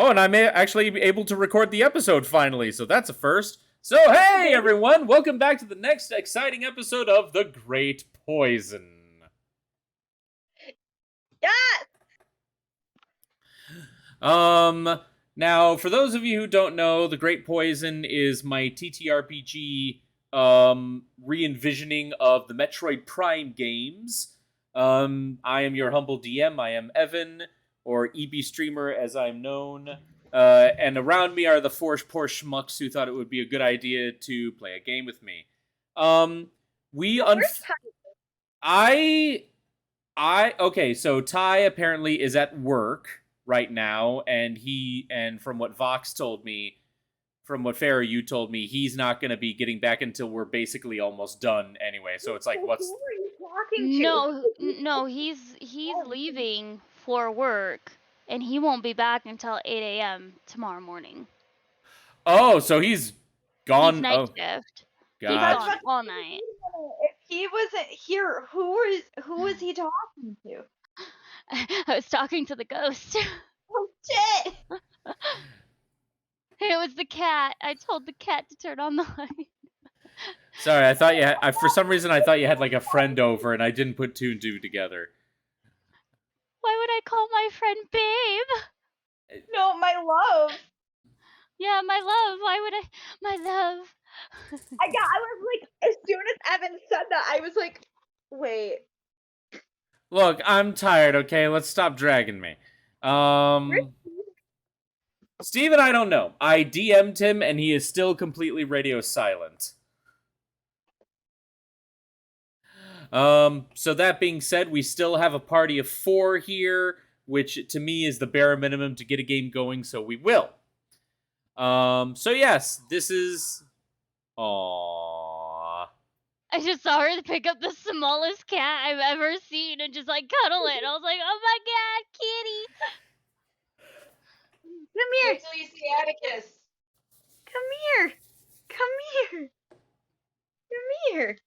Oh, and I'm actually able to record the episode finally, so that's a first. So, hey everyone, welcome back to the next exciting episode of The Great Poison. Yes! Now, for those of you who don't know, The Great Poison is my TTRPG, re-envisioning of the Metroid Prime games. I am your humble DM, I am Evan, or EB Streamer as I'm known. And around me are the four poor schmucks who thought it would be a good idea to play a game with me. Okay, so Ty apparently is at work right now, and from what Vox told me, from what Farrah you told me, he's not going to be getting back until we're basically almost done anyway. So it's like, what's... Who are you talking to? No, he's leaving for work, and he won't be back until 8 a.m. tomorrow morning. Oh, so he's gone. He's night shift. He's God. gone all night. If he wasn't here, who was he talking to? I was talking to the ghost. Oh shit! It was the cat. I told the cat to turn on the light. Sorry, I thought you had, for some reason I thought you had like a friend over, and I didn't put two and two together. Why would I call my friend babe? No, my love. Yeah, my love. Why would I? My love. I was like, as soon as Evan said that, I was like, wait. Look, I'm tired, okay? Let's stop dragging me. Steven, I don't know. I DM'd him, and he is still completely radio silent. So that being said, we still have a party of 4 here, which to me is the bare minimum to get a game going, so we will. So yes, this is... Aww. I just saw her pick up the smallest cat I've ever seen and just like cuddle it. I was like, oh my god, kitty! Come here! Wait till you see Atticus. Come here! Come here! Come here!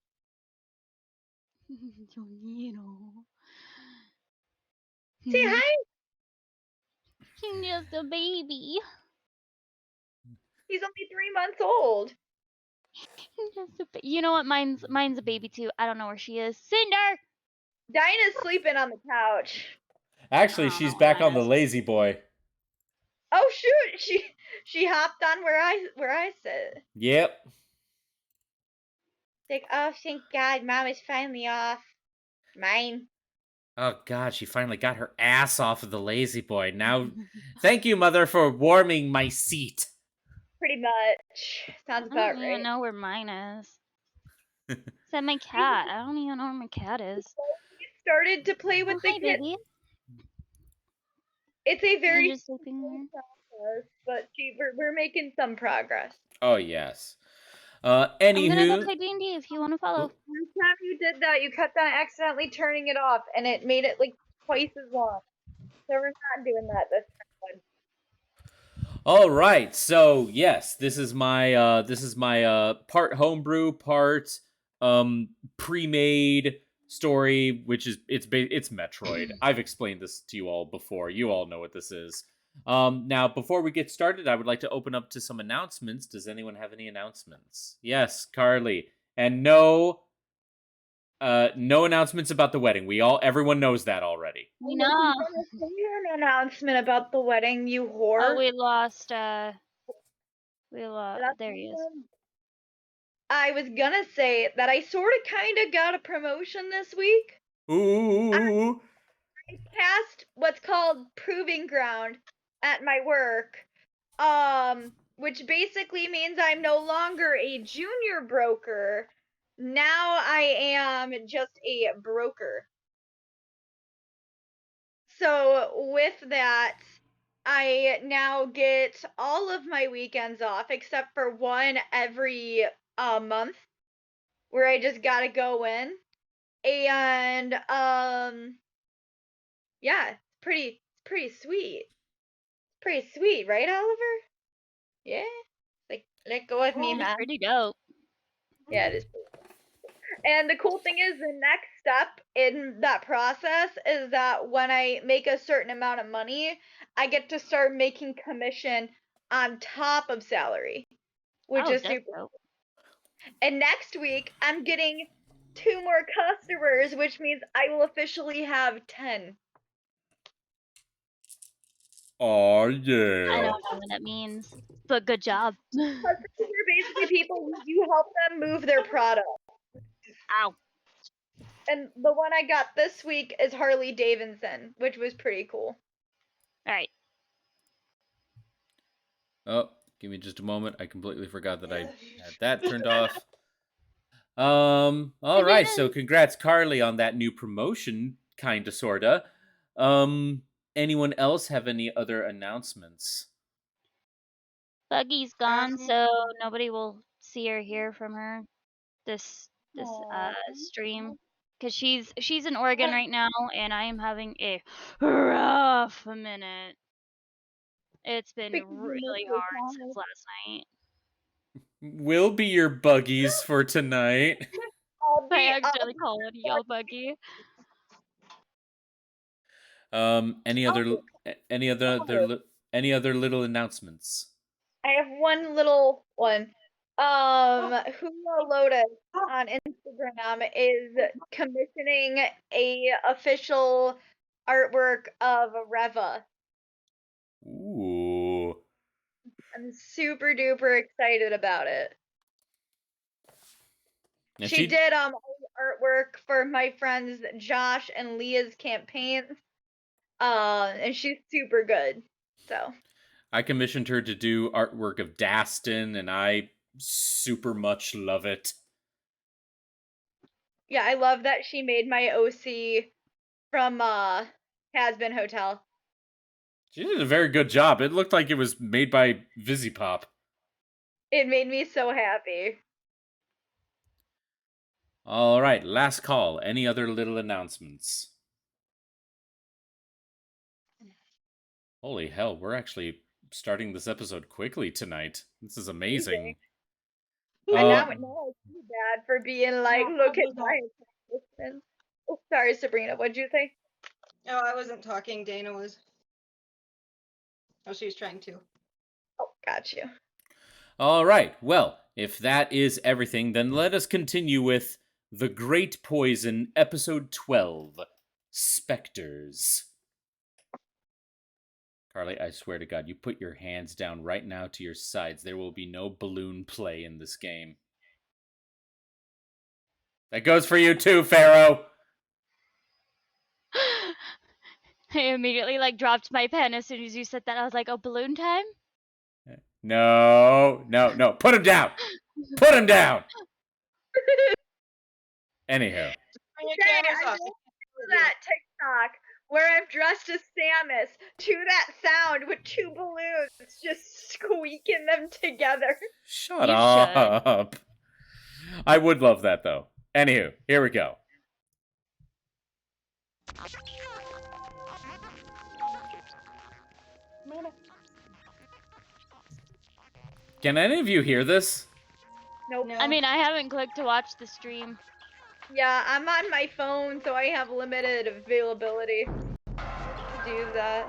Say hi! He's just a baby. He's only 3 months old. You know what? Mine's a baby too. I don't know where she is. Cinder! Dinah's sleeping on the couch. Actually, she's back on the lazy boy. Oh shoot! She hopped on where I sit. Yep. Like, oh thank God, Mom is finally off. Mine. Oh god, she finally got her ass off of the lazy boy. Now, thank you, Mother, for warming my seat. Pretty much. Sounds about right. I don't even know where mine is. Is that my cat? I don't even know where my cat is. We started to play with the hi, kid. baby. It's a very Just sleeping there? process, but we're making some progress. Oh yes. I'm Anywho, gonna go play D&D if you want to follow. Last time you did that, you kept on accidentally turning it off, and it made it like twice as long. So we're not doing that this time. all right. So yes, this is my part homebrew, part pre-made story, which is it's Metroid. I've explained this to you all before. You all know what this is. Now, before we get started, I would like to open up to some announcements. Does anyone have any announcements? Yes, Carly. And no announcements about the wedding. Everyone knows that already. We know. An announcement about the wedding, you whore. Oh, we lost. There he is. I was gonna say that I sort of kind of got a promotion this week. Ooh. I passed what's called Proving Ground at my work, which basically means I'm no longer a junior broker. Now I am just a broker. So with that, I now get all of my weekends off except for one every month where I just gotta go in. And yeah, it's pretty sweet. Pretty sweet, right, Oliver? Yeah. Like, let go of me, man. Pretty dope. Yeah, it is. And the cool thing is, the next step in that process is that when I make a certain amount of money, I get to start making commission on top of salary, which Oh, is that's super. dope. And next week, I'm getting 2 more customers, which means I will officially have 10. Oh I yeah. don't know what that means, but good job. Customers are basically people who you help them move their product. Ow. And the one I got this week is Harley Davidson, which was pretty cool. All right. Oh, give me just a moment. I completely forgot that I had that turned off. All right. So congrats, Carly, on that new promotion, kinda, sorta. Anyone else have any other announcements? Buggy's gone, so nobody will see or hear from her this Aw. stream, because she's in Oregon right now, and I am having a rough minute. It's been Because you miss really your hard since family. last night. We'll be your buggies for tonight. I'll I be accidentally called y'all Buggy. Any other any other any other little announcements? I have one little one. Hula Lotus on Instagram is commissioning a official artwork of Reva. Ooh. I'm super duper excited about it. And She did all the artwork for my friends Josh and Leah's campaign. And she's super good. So I commissioned her to do artwork of Dastin, and I super much love it. yeah, I love that she made my OC from Has-Been Hotel. She did a very good job. It looked like it was made by Visipop. It made me so happy. All right, last call. Any other little announcements? Holy hell, we're actually starting this episode quickly tonight. This is amazing. And now I feel bad for being like, look at my accomplishments. Oh, sorry, Sabrina. What'd you say? Oh, I wasn't talking. Dana was. Oh, she was trying to. Oh, got you. All right, well, if that is everything, then let us continue with The Great Poison, Episode 12, Specters. Carly, I swear to God, you put your hands down right now to your sides. There will be no balloon play in this game. That goes for you too, Pharaoh. I immediately dropped my pen as soon as you said that. I was like, "Oh, balloon time." No. Put him down. Put him down. Anywho. I that TikTok where I'm dressed as Samus to that sound with 2 balloons just squeaking them together. Shut up. I would love that though. Anywho, here we go. Can any of you hear this? Nope. No. I mean, I haven't clicked to watch the stream. Yeah, I'm on my phone, so I have limited availability to do that.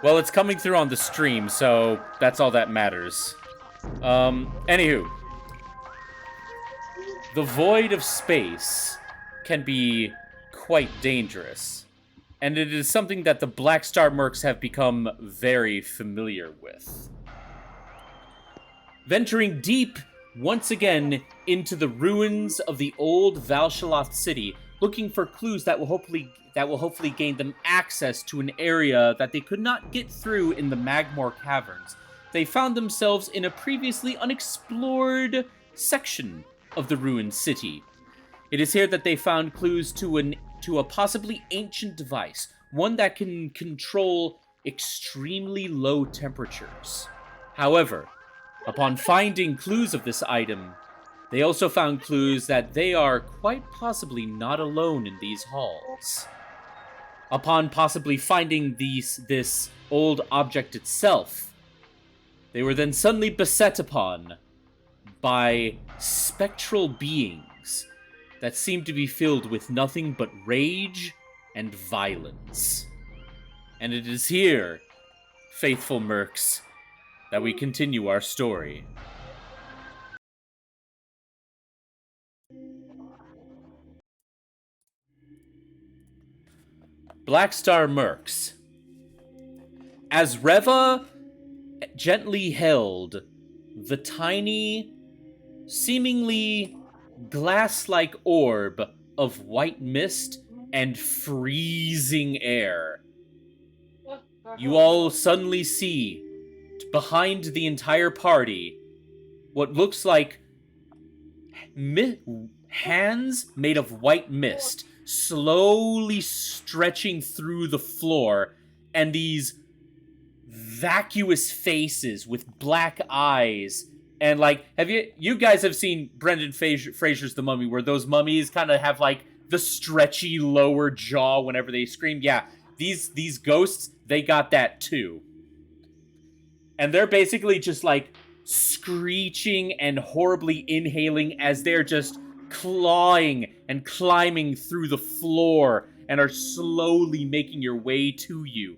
Well, it's coming through on the stream, so that's all that matters. Anywho. The void of space can be quite dangerous, and it is something that the Black Star Mercs have become very familiar with. Venturing deep once again into the ruins of the old Val'Shalloth city, looking for clues that will hopefully gain them access to an area that they could not get through in the Magmor caverns. They found themselves in a previously unexplored section of the ruined city. It is here that they found clues to a possibly ancient device, one that can control extremely low temperatures. However, upon finding clues of this item, they also found clues that they are quite possibly not alone in these halls. Upon possibly finding this old object itself, they were then suddenly beset upon by spectral beings that seem to be filled with nothing but rage and violence. And it is here, faithful mercs, that we continue our story. Black Star Mercs. As Reva gently held the tiny, seemingly glass-like orb of white mist and freezing air, you all suddenly see, behind the entire party, what looks like hands made of white mist slowly stretching through the floor, and these vacuous faces with black eyes. And like, you guys have seen Brendan Fraser's The Mummy, where those mummies kind of have like the stretchy lower jaw whenever they scream? Yeah, these ghosts, they got that too. And they're basically just like screeching and horribly inhaling as they're just clawing and climbing through the floor and are slowly making your way to you.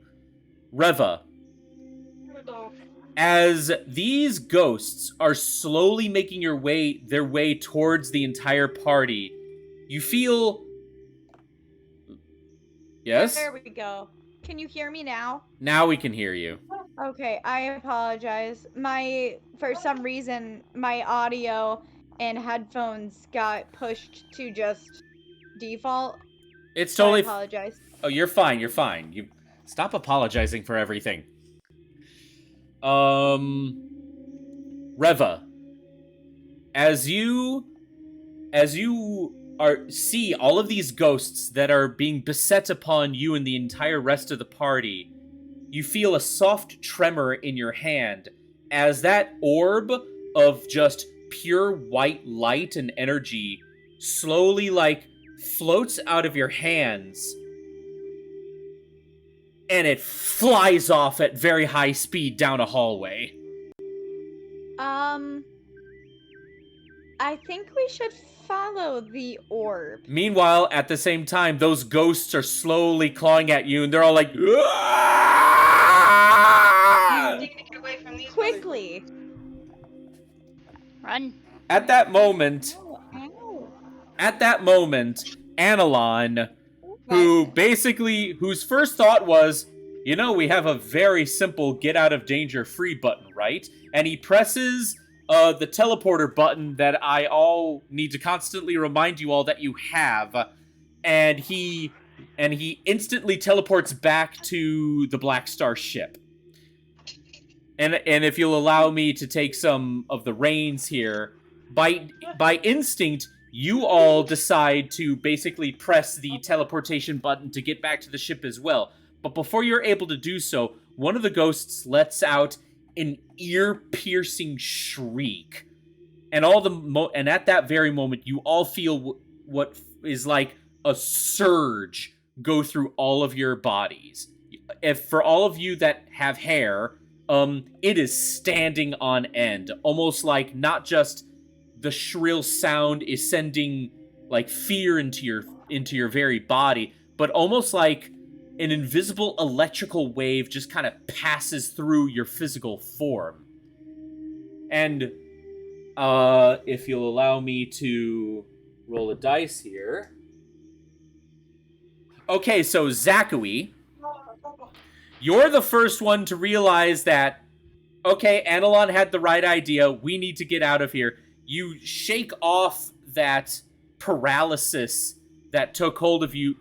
Reva, as these ghosts are slowly making their way towards the entire party, you feel... Yes? There we go. Can you hear me now? Now we can hear you. Okay, I apologize. For some reason, my audio and headphones got pushed to just default. It's So I totally... apologize. Oh, you're fine, you're fine. You stop apologizing for everything. Reva, as you see all of these ghosts that are being beset upon you and the entire rest of the party, you feel a soft tremor in your hand as that orb of just pure white light and energy slowly, like, floats out of your hands, and it flies off at very high speed down a hallway. I think we should follow the orb. Meanwhile, at the same time, those ghosts are slowly clawing at you, and they're all like, We need to get away from these Quickly. Run. At that moment, Anilon, whose first thought was, we have a very simple get out of danger free button, right? And he presses the teleporter button that I all need to constantly remind you all that you have, and he instantly teleports back to the Black Star ship. And if you'll allow me to take some of the reins here, by instinct, you all decide to basically press the teleportation button to get back to the ship as well. But before you're able to do so, one of the ghosts lets out an ear-piercing shriek. And and at that very moment, you all feel what is like a surge go through all of your bodies. If for all of you that have hair, it is standing on end, almost like not just the shrill sound is sending like fear into your very body, but almost like an invisible electrical wave just kind of passes through your physical form. And if you'll allow me to roll a dice here. Okay, so Zachary, you're the first one to realize that, okay, Anilon had the right idea. We need to get out of here. You shake off that paralysis that took hold of you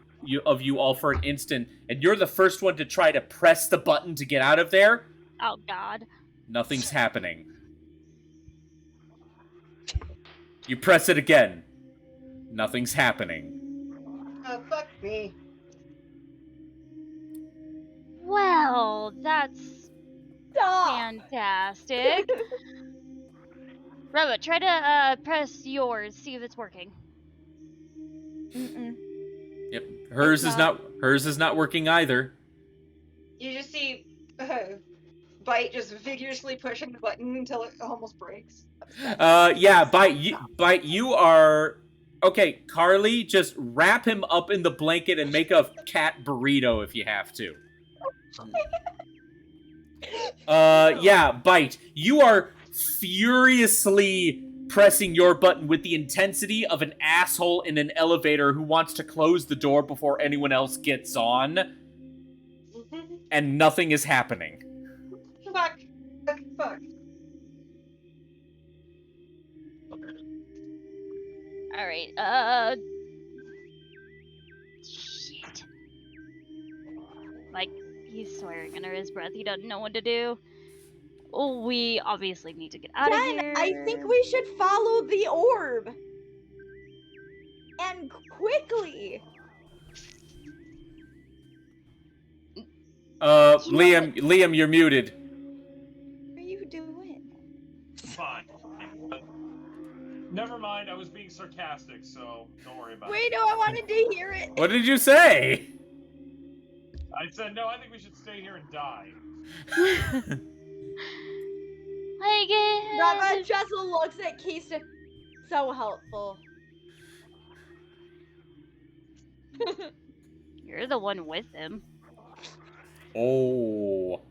all for an instant, and you're the first one to try to press the button to get out of there. Oh, God. Nothing's happening. You press it again. Nothing's happening. Oh, fuck me. Well, that's Stop. fantastic. Reva, try to press yours, see if it's working. Mm-mm. Yep. Hers is not working either. You just see Bite just vigorously pushing the button until it almost breaks. Yeah, Bite, you are Okay, Carly, just wrap him up in the blanket and make a cat burrito if you have to. Yeah, Bite. You are furiously pressing your button with the intensity of an asshole in an elevator who wants to close the door before anyone else gets on, and nothing is happening. Fuck. Fuck. All right. Shit. Like, he's swearing under his breath. He doesn't know what to do. Oh, we obviously need to get out of Jen, here. I think we should follow the orb. And quickly. Liam, you're muted. What are you doing? Fine. Never mind, I was being sarcastic, so don't worry about Wait, it. no, I wanted to hear it. What did you say? I said, no, I think we should stay here and die. I get. Reva just looks at Keisha. So helpful. You're the one with him. Oh.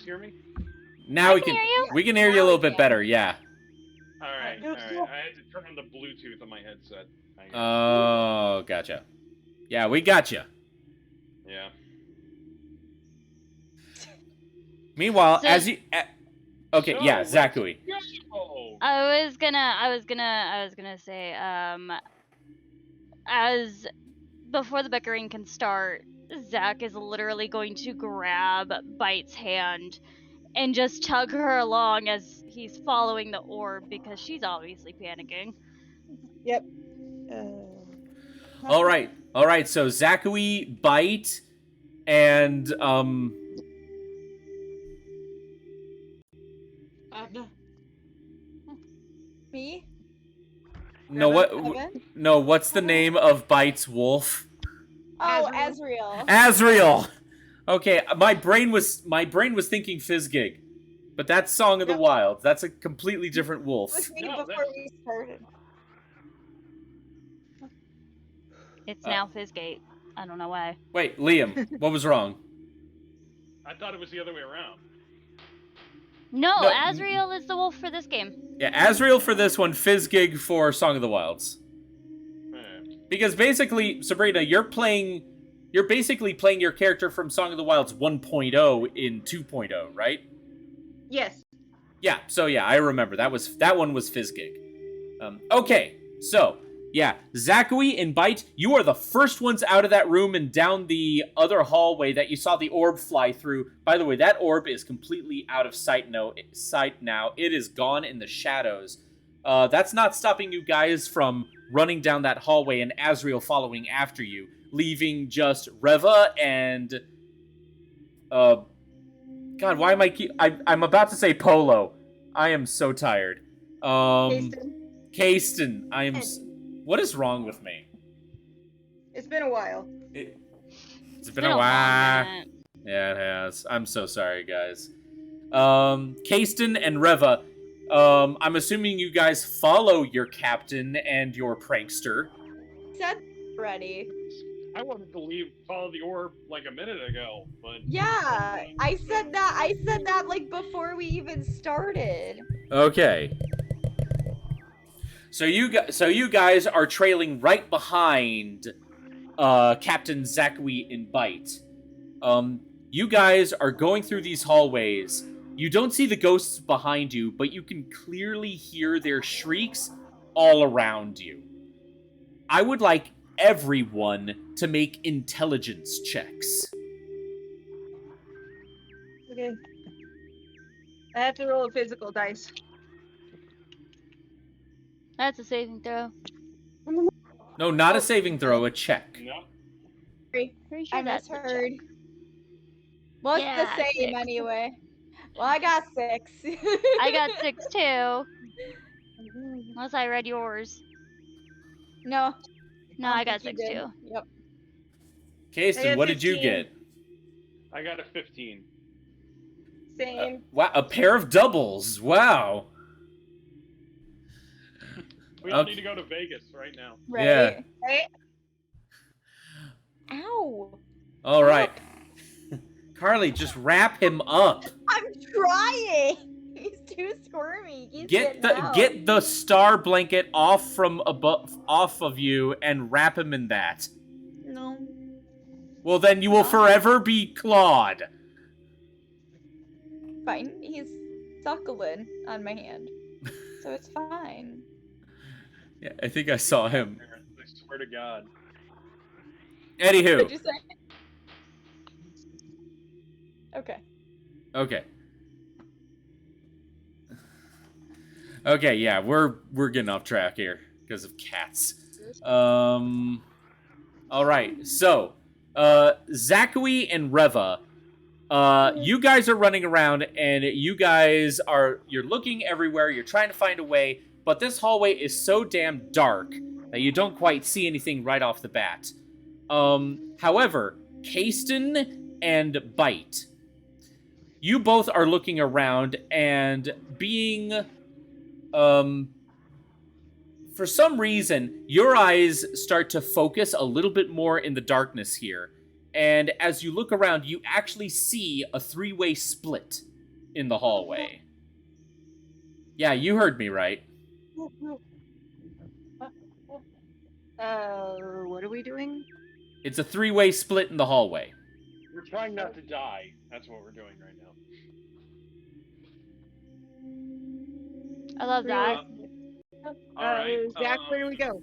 Hear me? Now we can hear you. we can hear you a little bit better, yeah. Alright, alright. I had to turn on the Bluetooth on my headset. Oh, gotcha. Yeah, we gotcha. Yeah. Meanwhile, So- as you okay, So, yeah, let's Zachary. go! I was gonna say, as before the bickering can start, Zach is literally going to grab Bite's hand and just tug her along as he's following the orb because she's obviously panicking. Yep. All right. So Zachary, Bite, and Me? no, what? Evan? No, what's the name of Bite's wolf? Oh, Azrael. Azrael. Azrael. Okay, my brain was thinking Fizzgig, but that's Song of the Yep. Wilds. That's a completely different wolf. Was me No, before that's- we started. It's now Fizzgate. I don't know why. Wait, Liam, what was wrong? I thought it was the other way around. No, No. Azrael is the wolf for this game. Yeah, Azrael for this one, Fizzgig for Song of the Wilds. Eh. Because basically, Sabrina, you're basically playing your character from Song of the Wilds 1.0 in 2.0, right? Yes. Yeah, so yeah, I remember. That one was Fizzgig. Okay, so, yeah, Zachary and Bite, you are the first ones out of that room and down the other hallway that you saw the orb fly through. By the way, that orb is completely out of sight now. It is gone in the shadows. That's not stopping you guys from running down that hallway and Azrael following after you, leaving just Reva and... God, why am I'm about to say Polo. I am so tired. Kasten. What is wrong with me? It's been a while. It's been a while. minute. Yeah, it has. I'm so sorry, guys. Kasten and Reva, I'm assuming you guys follow your captain and your prankster. Said already. I wanted to follow the orb like a minute ago, but... Yeah, I said that like before we even started. Okay. So you guys are trailing right behind Captain Zachary and Bite. You guys are going through these hallways. You don't see the ghosts behind you, but you can clearly hear their shrieks all around you. I would like everyone to make intelligence checks. Okay. I have to roll a physical dice. That's a saving throw. No, not a saving throw, a check. No. Pretty sure I that's a misheard. check. Well, it's Yeah, the same 6. anyway. Well, I got 6. I got 6 too. Unless I read yours. No. No, don't I got think 6 you too. did. Yep. Kasten, I got what did you 15. get? I got a 15. Same. Wow, a pair of doubles. Wow. We all Okay. need to go to Vegas right now. Right? Yeah. Right? Ow. All right. Stop. Carly, just wrap him up. I'm trying. He's too squirmy. He's getting out. Get the star blanket off of you and wrap him in that. No. Well, then you will forever be clawed. Fine. He's suckling on my hand. So it's fine. Yeah, I think I saw him. I swear to God. Anywho. What'd you say? Okay. Okay. Okay, yeah, we're getting off track here because of cats. All right, so Zachary and Reva, you guys are running around and you're looking everywhere. You're trying to find a way, but this hallway is so damn dark that you don't quite see anything right off the bat. However, Kasten and Bite, you both are looking around and being, for some reason, your eyes start to focus a little bit more in the darkness here. And as you look around, you actually see a three-way split in the hallway. Yeah, you heard me right. What are we doing? It's a three-way split in the hallway. We're trying not to die. That's what we're doing right now. I love that. All right. Zach, where do we go?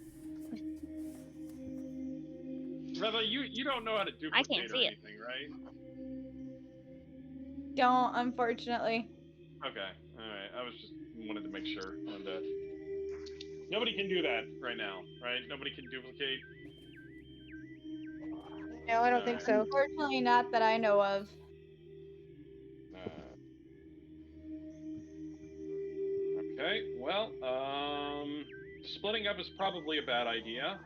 Reva, you don't know how to duplicate I can't or see it. anything, right? Don't, unfortunately. Okay. All right. I was just wanted to make sure. Nobody can do that right now, right? Nobody can duplicate. No, I don't think so. Unfortunately, not that I know of. Okay. Well, splitting up is probably a bad idea.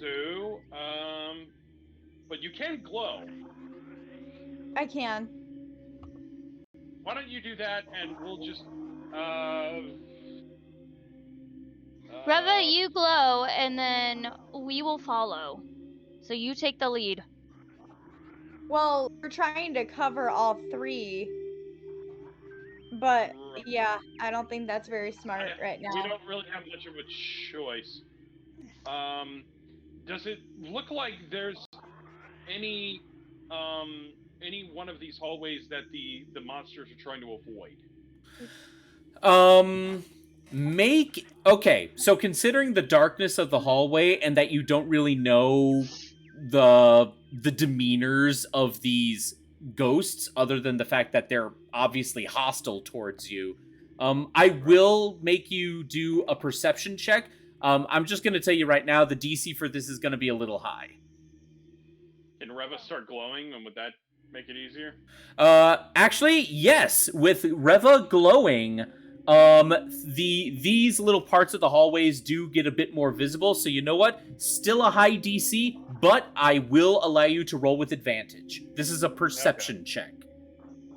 So, but you can glow. I can. Why don't you do that, and we'll just, Reva, you glow, and then we will follow. So you take the lead. Well, we're trying to cover all three. But, yeah, I don't think that's very smart right now. We don't really have much of a choice. Does it look like there's any one of these hallways that the monsters are trying to avoid? Okay, so considering the darkness of the hallway and that you don't really know the demeanors of these ghosts other than the fact that they're obviously hostile towards you, I will make you do a perception check. I'm just going to tell you right now, the DC for this is going to be a little high. Can Reva start glowing, and would that make it easier? Actually, yes. With Reva glowing, these little parts of the hallways do get a bit more visible. So you know what? Still a high DC, but I will allow you to roll with advantage. This is a perception check.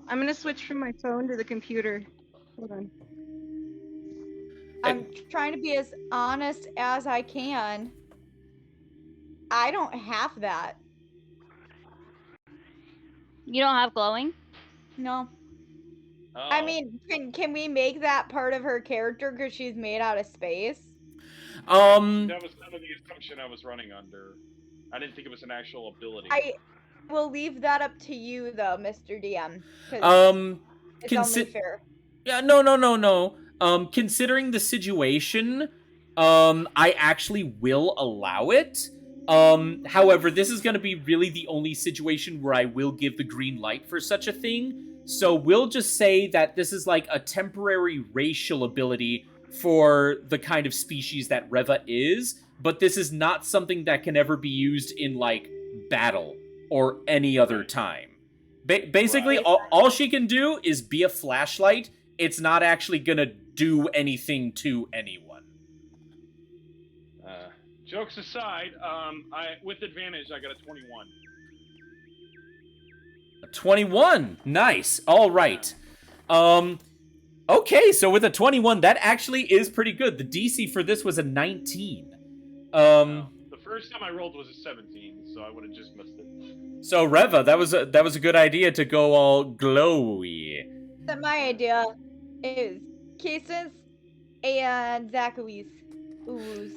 I'm gonna switch from my phone to the computer. Hold on. I'm trying to be as honest as I can. I don't have that. You don't have glowing? No. Oh. I mean, can we make that part of her character because she's made out of space? That was kind of the assumption I was running under. I didn't think it was an actual ability. I will leave that up to you, though, Mr. DM. 'Cause it's only fair. Yeah, no. Considering the situation, I actually will allow it. However, this is going to be really the only situation where I will give the green light for such a thing. So we'll just say that this is like a temporary racial ability for the kind of species that Reva is, but this is not something that can ever be used in, like, battle or any other time. Basically, all she can do is be a flashlight. It's not actually going to do anything to anyone. Jokes aside, with advantage, I got a 21. 21. Nice. All right. Okay, so with a 21, that actually is pretty good. The DC for this was a 19. The first time I rolled was a 17, so I would have just missed it. So Reva, that was a good idea to go all glowy. That my idea is Kisses and Zachary's. Oohs.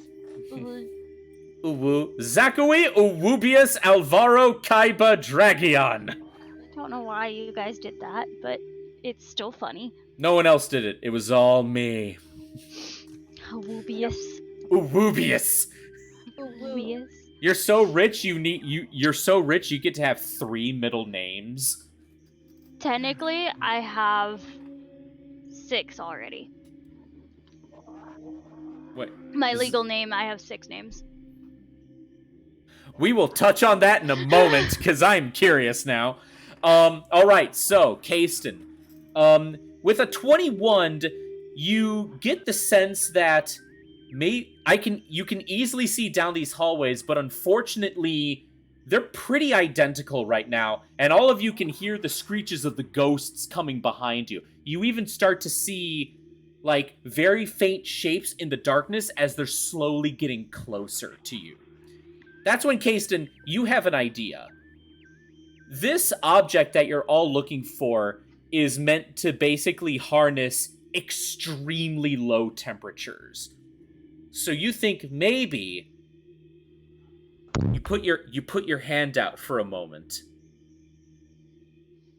Uwu. Zachary Uwubius Alvaro Kaiba Dragion. Don't know why you guys did that, but it's still funny. No one else did it. It was all me. Awoobius. Uwubius. Awoobius. You're so rich you're so rich you get to have 3 middle names. Technically, I have 6 already. Wait. My legal name, I have 6 names. We will touch on that in a moment, because I'm curious now. Alright, so, Kasten. With a 21, you get the sense that you can easily see down these hallways, but unfortunately, they're pretty identical right now, and all of you can hear the screeches of the ghosts coming behind you. You even start to see, like, very faint shapes in the darkness as they're slowly getting closer to you. That's when, Kasten, you have an idea. This object that you're all looking for is meant to basically harness extremely low temperatures. So you think maybe you put your hand out for a moment.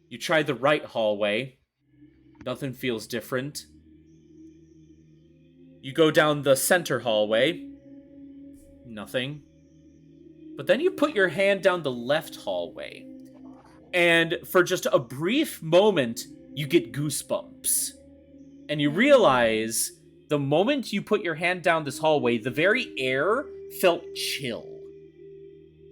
You try the right hallway. Nothing feels different. You go down the center hallway. Nothing. But then you put your hand down the left hallway. And for just a brief moment, you get goosebumps. And you realize the moment you put your hand down this hallway, the very air felt chill.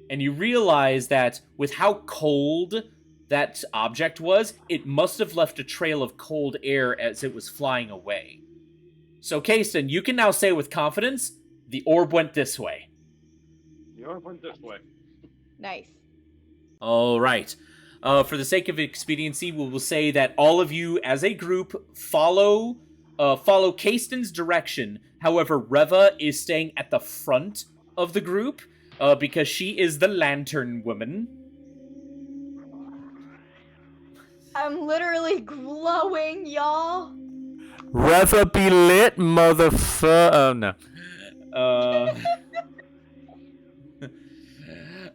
And you realize that with how cold that object was, it must have left a trail of cold air as it was flying away. So, Kasten, you can now say with confidence, the orb went this way. The orb went this way. Nice. All right. For the sake of expediency, we will say that all of you, as a group, follow Kasten's direction. However, Reva is staying at the front of the group because she is the lantern woman. I'm literally glowing, y'all. Reva be lit, motherfucker. Oh,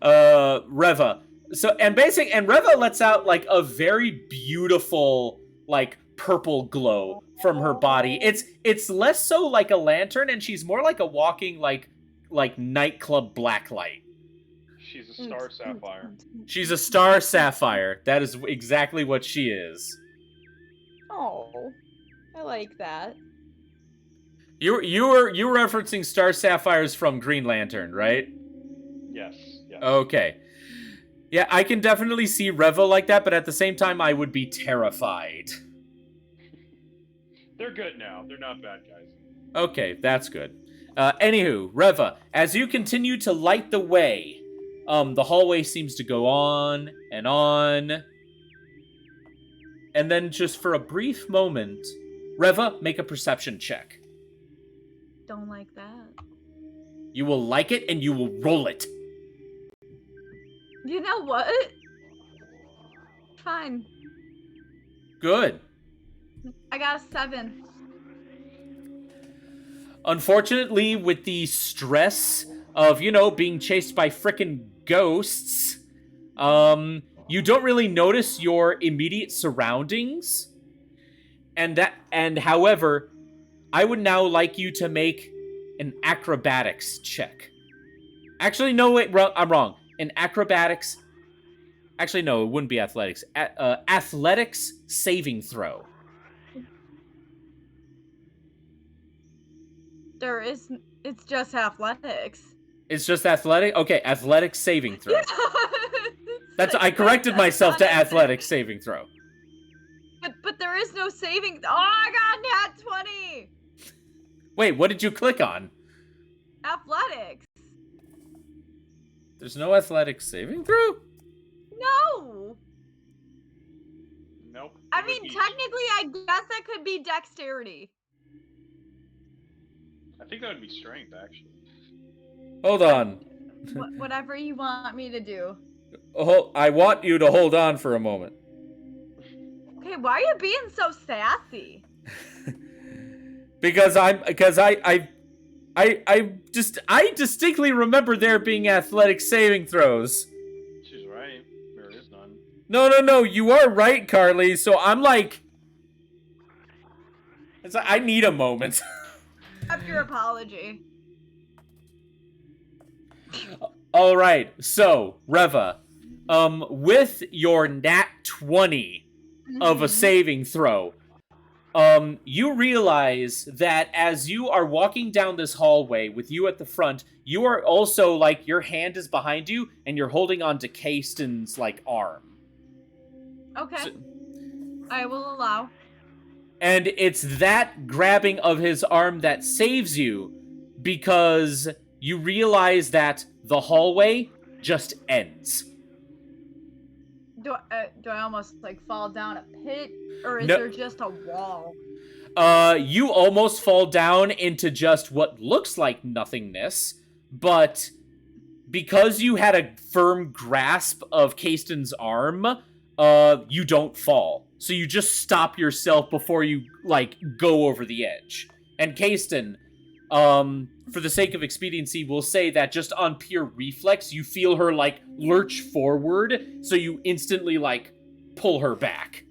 no. Reva. And Reva lets out, like, a very beautiful, like, purple glow from her body. It's less so like a lantern, and she's more like a walking, like nightclub blacklight. She's a star sapphire. She's a star sapphire. That is exactly what she is. Oh, I like that. You were referencing star sapphires from Green Lantern, right? Yes. Okay. Yeah, I can definitely see Reva like that, but at the same time, I would be terrified. They're good now. They're not bad guys. Okay, that's good. Anywho, Reva, as you continue to light the way, the hallway seems to go on. And then just for a brief moment, Reva, make a perception check. Don't like that. You will like it and you will roll it. You know what? Fine. Good. I got a 7. Unfortunately, with the stress of, being chased by frickin' ghosts, you don't really notice your immediate surroundings. And however, I would now like you to make an acrobatics check. Actually, no, wait, I'm wrong. An acrobatics... Actually, no, it wouldn't be athletics. Athletics saving throw. It's just athletics. It's just athletic? Okay, athletics saving throw. I corrected myself to athletics saving throw. But there is no saving. Oh, I got nat 20. Wait, what did you click on? Athletics. There's no athletics saving throw? No. mean, Beach. technically, I guess that could be dexterity. I think that would be strength, actually. Hold on. Whatever you want me to do. Oh, I want you to hold on for a moment. Okay, why are you being so sassy? because I distinctly remember there being athletic saving throws. She's right. There is none. No, you are right, Carly. So I'm like, it's like I need a moment. Accept your apology. All right, so Reva, with your nat 20 of a saving throw, you realize that as you are walking down this hallway with you at the front, you are also like your hand is behind you and you're holding on to Kasten's like arm. Okay. So, I will allow. and it's that grabbing of his arm that saves you because you realize that the hallway just ends. Do I almost like fall down a pit, or is No. there just a wall? You almost fall down into just what looks like nothingness, but because you had a firm grasp of Kasten's arm, you don't fall. So you just stop yourself before you, like, go over the edge. And Kasten, for the sake of expediency, we'll say that just on pure reflex, you feel her, like, lurch forward, so you instantly, like, pull her back.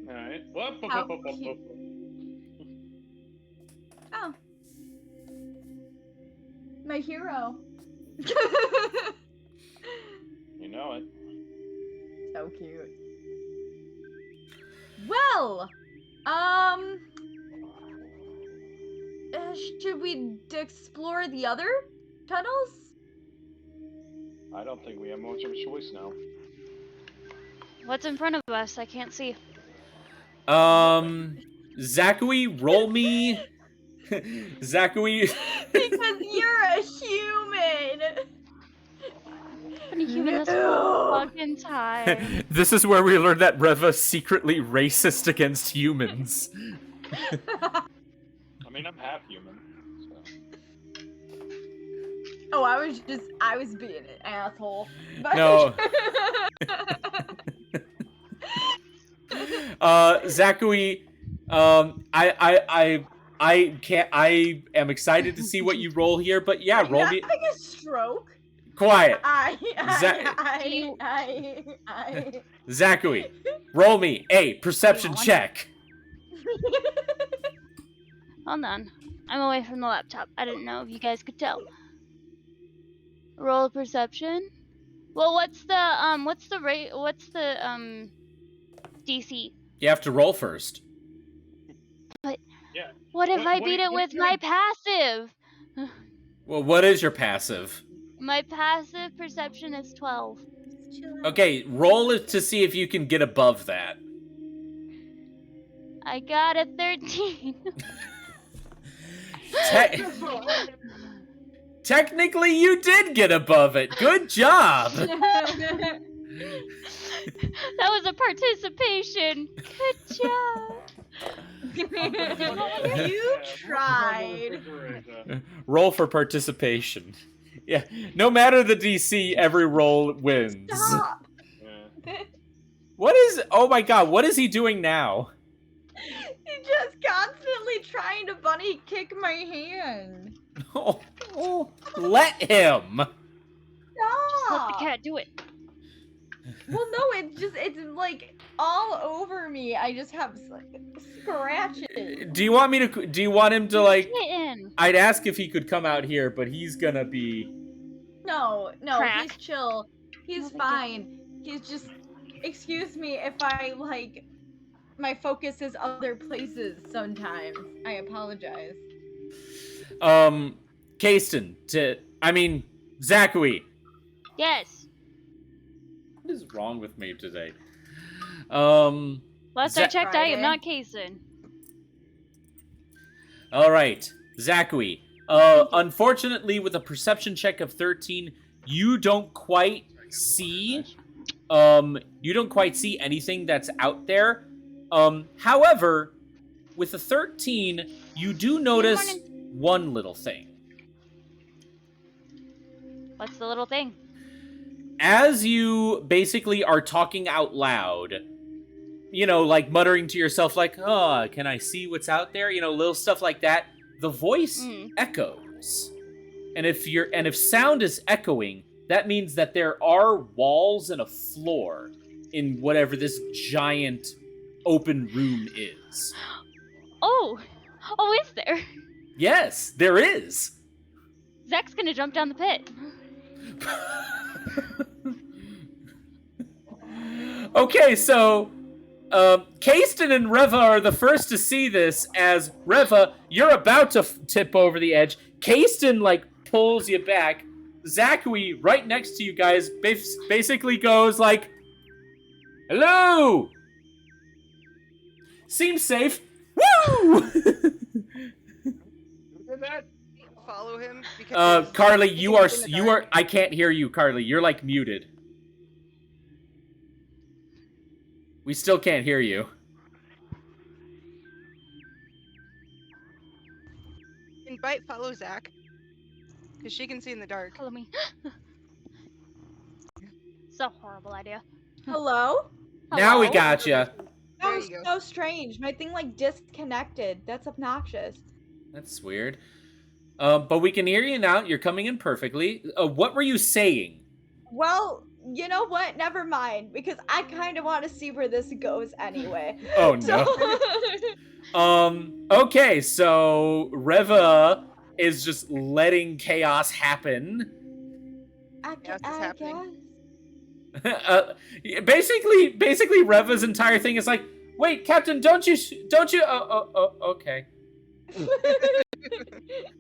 Alright. How cute. Oh. My hero. You know it. So cute. Well, should we explore the other tunnels? I don't think we have much of a choice now. What's in front of us? I can't see. Zachary, roll me. Zachary. Because you're a human. I'm a human this whole fucking time. This is where we learn that Reva's secretly racist against humans. I mean, I'm half human. So. Oh, I was being an asshole. But... No. Zachary, I am excited to see what you roll here, but yeah, roll me. Having a stroke. Quiet. Zachary, roll me a perception check. Hold on. I'm away from the laptop. I didn't know if you guys could tell. Roll perception. Well, what's the rate? What's the DC? You have to roll first. But Yeah. what if I What- beat it what's with my passive? Well, what is your passive? My passive perception is 12. Okay, roll it to see if you can get above that. I got a 13. Technically, you did get above it. Good job. That was a participation. Good job. You tried. Roll for participation. Yeah, no matter the DC, every roll wins. Stop. Yeah. What is? Oh my God! What is he doing now? He's just constantly trying to bunny kick my hand. Oh, let him. Let the Stop. cat do it. Well, no, it's like all over me. I just have like scratches. Do you want me to? Do you want him to like? Kitten. I'd ask if he could come out here, but he's gonna be. No, Crack. he's chill. He's fine. He's just. Excuse me if I like. My focus is other places sometimes. I apologize. Kasten, Zachary. Yes. What is wrong with me today? Last I checked, I am Friday. not casing. All right, Zachary. Unfortunately, with a perception check of 13, you don't quite see. You don't quite see anything that's out there. However, with a 13, you do notice one little thing. What's the little thing? As you basically are talking out loud, you know, like muttering to yourself, like, oh, can I see what's out there? You know, little stuff like that. The voice echoes. And if sound is echoing, that means that there are walls and a floor in whatever this giant open room is. Oh, is there? Yes, there is. Zach's gonna jump down the pit. Okay, so Kasten and Reva are the first to see this. As Reva, you're about to tip over the edge. Kasten like pulls you back. Zachary, right next to you guys, basically goes like, "Hello." Seems safe. Woo! That follow him because Carly, you are. I can't hear you, Carly. You're like muted. We still can't hear you. Invite follow Zach. Because she can see in the dark. Follow me. It's a horrible idea. Hello? Now we Hello? gotcha. That There was you go. so strange. My thing like disconnected. That's obnoxious. That's weird. But we can hear you now. You're coming in perfectly. What were you saying? Well, you know what? Never mind, because I kind of want to see where this goes anyway. Oh no. Okay, so Reva is just letting chaos happen. Chaos is happening. Basically Reva's entire thing is like, wait, Captain, don't you okay.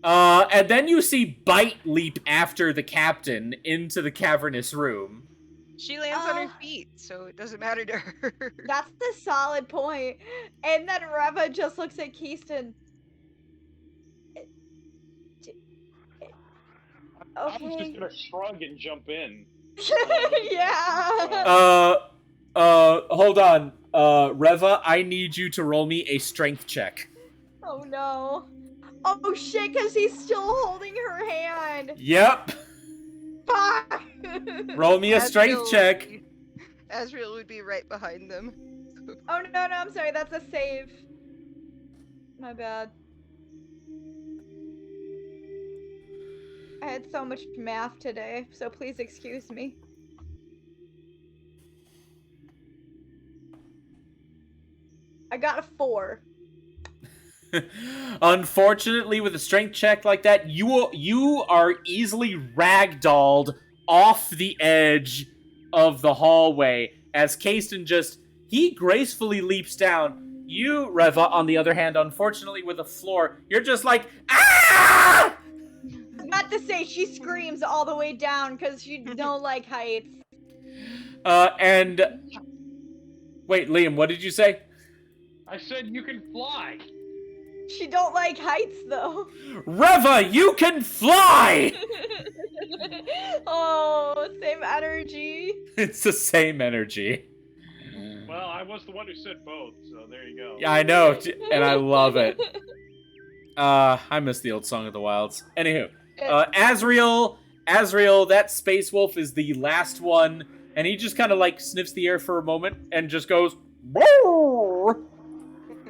And then you see Bite leap after the captain into the cavernous room. She lands on her feet, so it doesn't matter to her. That's the solid point. And then Reva just looks at Keyston. I was just Okay. gonna shrug and jump in. Yeah. Hold on. Reva, I need you to roll me a strength check. Oh no. Oh shit, because he's still holding her hand. Yep. Fuck. Roll me a strength check. Asriel would be right behind them. Oh no, I'm sorry, that's a save. My bad. I had so much math today, so please excuse me. I got a 4. Unfortunately, with a strength check like that, you are easily ragdolled off the edge of the hallway as Kasten he gracefully leaps down. You, Reva, on the other hand, unfortunately with the floor, you're just like, ah! Not to say she screams all the way down because she don't like heights. And wait, Liam, what did you say? I said you can fly. She don't like heights though. Reva, you can fly! Oh, same energy. It's the same energy. Well, I was the one who said both, so there you go. Yeah, I know, and I love it. I miss the old Song of the Wilds. Anywho, Asriel, that space wolf is the last one, and he just kind of like sniffs the air for a moment and just goes, "Brrr!"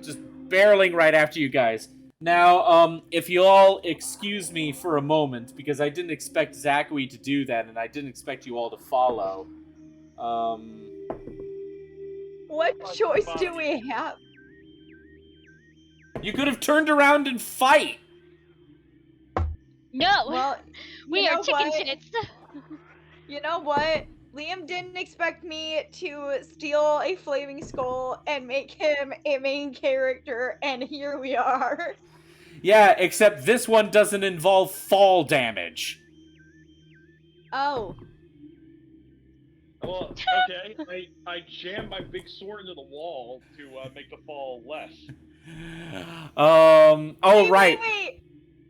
Just barreling right after you guys. Now, if you all excuse me for a moment, because I didn't expect Zachary to do that, and I didn't expect you all to follow. What choice do we have? You could have turned around and fight. No, Well, we you are know chicken what? shits. You know what? Liam didn't expect me to steal a flaming skull and make him a main character, and here we are. Yeah, except this one doesn't involve fall damage. Oh. Well, okay. I jammed my big sword into the wall to make the fall less. Oh, right. Wait.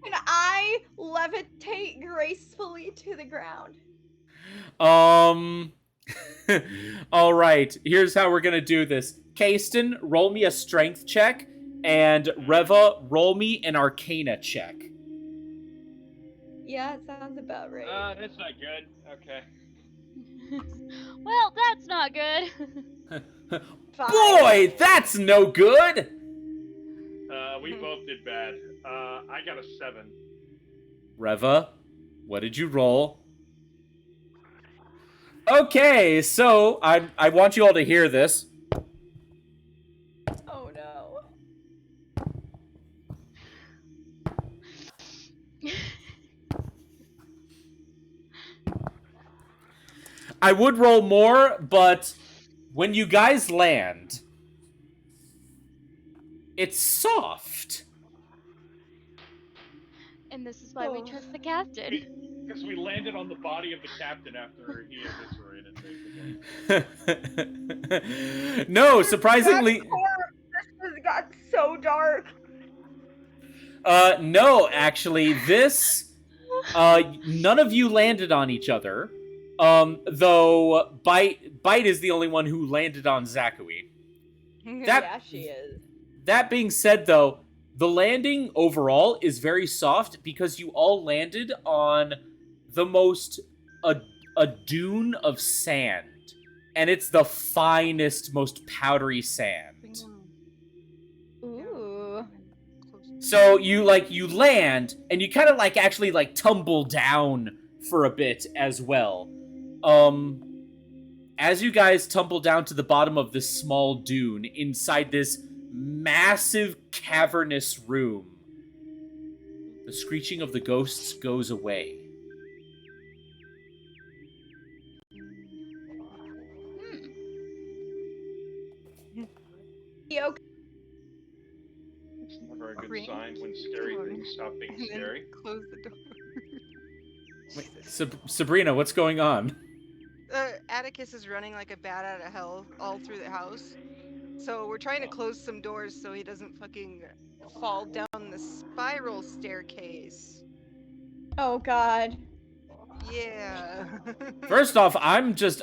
Can I levitate gracefully to the ground? All right, here's how we're gonna do this. Kasten, roll me a strength check, and Reva, roll me an Arcana check. Yeah, it sounds about right. That's not good. Okay. Well, that's not good. Boy, that's no good! We both did bad. I got a 7. Reva, what did you roll? Okay, so I want you all to hear this. Oh no. I would roll more, but when you guys land, it's soft. And this is why we Oh. trust the captain. Because we landed on the body of the captain after he eviscerated, basically. No, surprisingly. This got so dark. No, actually, this. None of you landed on each other. Though Bite is the only one who landed on Zakui. Yeah, she is. That being said, though, the landing overall is very soft because you all landed on the most a dune of sand, and it's the finest, most powdery sand. Ooh. So you land and you kind of actually tumble down for a bit as well. As you guys tumble down to the bottom of this small dune inside this massive cavernous room, the screeching of the ghosts goes away. Okay. It's never a good Ring sign when scary door. things stop being And then scary. close the door. Wait, Sabrina, what's going on? Atticus is running like a bat out of hell all through the house. So we're trying to close some doors so he doesn't fucking fall down the spiral staircase. Oh god. Yeah. First off, I'm just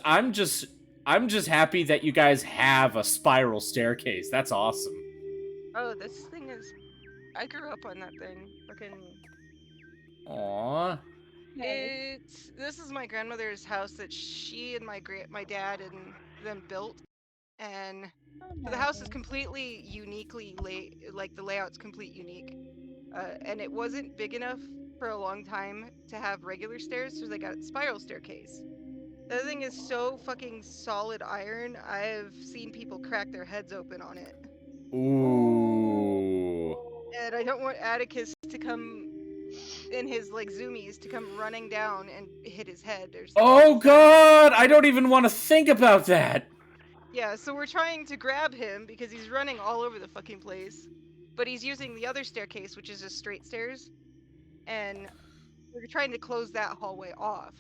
happy that you guys have a spiral staircase. That's awesome. Oh, this thing is. I grew up on that thing. Fucking. Aww. This is my grandmother's house that she and my dad and them built, and the house is completely uniquely the layout's unique, and it wasn't big enough for a long time to have regular stairs, so they got spiral staircase. The thing is so fucking solid iron. I've seen people crack their heads open on it. Ooh. And I don't want Atticus to come in his zoomies to come running down and hit his head or something. Oh god, I don't even want to think about that. Yeah, so we're trying to grab him because he's running all over the fucking place. But he's using the other staircase, which is just straight stairs. And we're trying to close that hallway off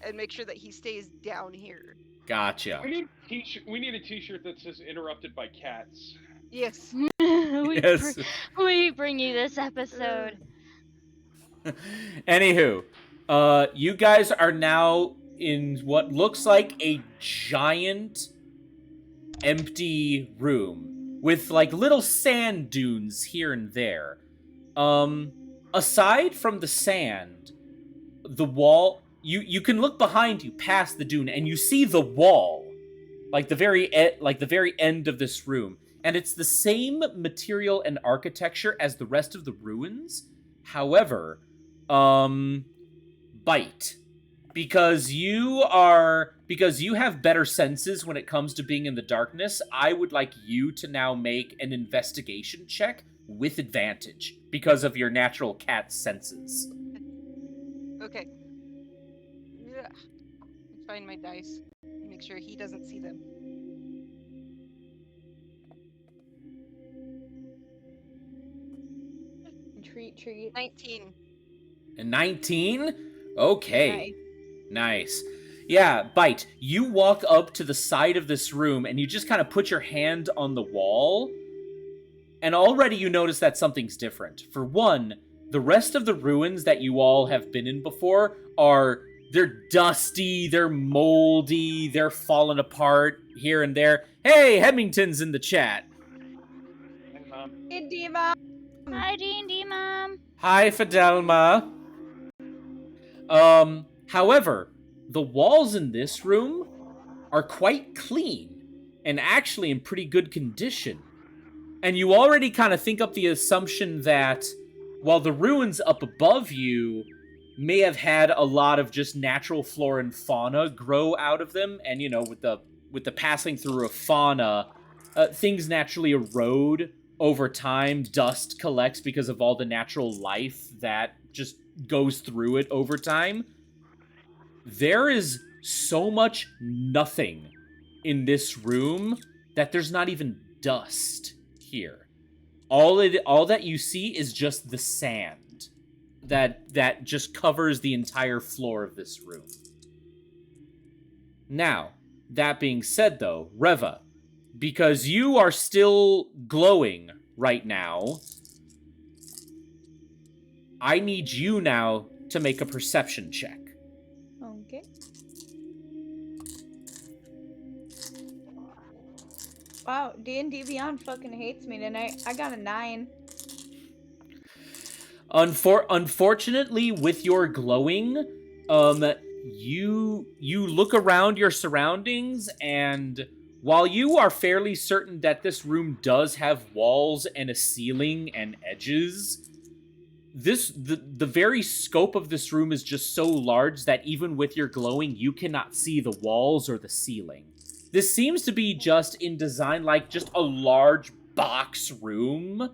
and make sure that he stays down here. Gotcha. We need a t-shirt that says interrupted by cats. Yes. Yes. We bring you this episode. Anywho, you guys are now in what looks like a giant empty room with little sand dunes here and there. Aside from the sand, the wall, you can look behind you past the dune and you see the wall, the very end of this room, and it's the same material and architecture as the rest of the ruins. However, Bite, because you have better senses when it comes to being in the darkness, I would like you to now make an investigation check with advantage because of your natural cat senses. Okay. Yeah. Let's find my dice. Make sure he doesn't see them. Treat. 19. A 19? Okay. Nice. Yeah, Bite, you walk up to the side of this room and you just kind of put your hand on the wall, and already you notice that something's different. For one, the rest of the ruins that you all have been in before are They're dusty, they're moldy, they're falling apart here and there. Hey, Hemington's in the chat. Hey, Dima. Hi, D&D Mom. Hi, Fidelma. However, the walls in this room are quite clean and actually in pretty good condition. And you already kind of think up the assumption that while the ruins up above you may have had a lot of just natural flora and fauna grow out of them, and you know, with the passing through of fauna, things naturally erode over time. Dust collects because of all the natural life that just goes through it over time. There is so much nothing in this room that there's not even dust here. All that you see is just the sand that just covers the entire floor of this room. Now, that being said though, Reva, because you are still glowing right now, I need you now to make a perception check. Okay. Wow, D&D Beyond fucking hates me tonight. I got a 9. Unfortunately, with your glowing, you look around your surroundings, and while you are fairly certain that this room does have walls and a ceiling and edges, the very scope of this room is just so large that even with your glowing, you cannot see the walls or the ceiling. This seems to be just in design like just a large box room.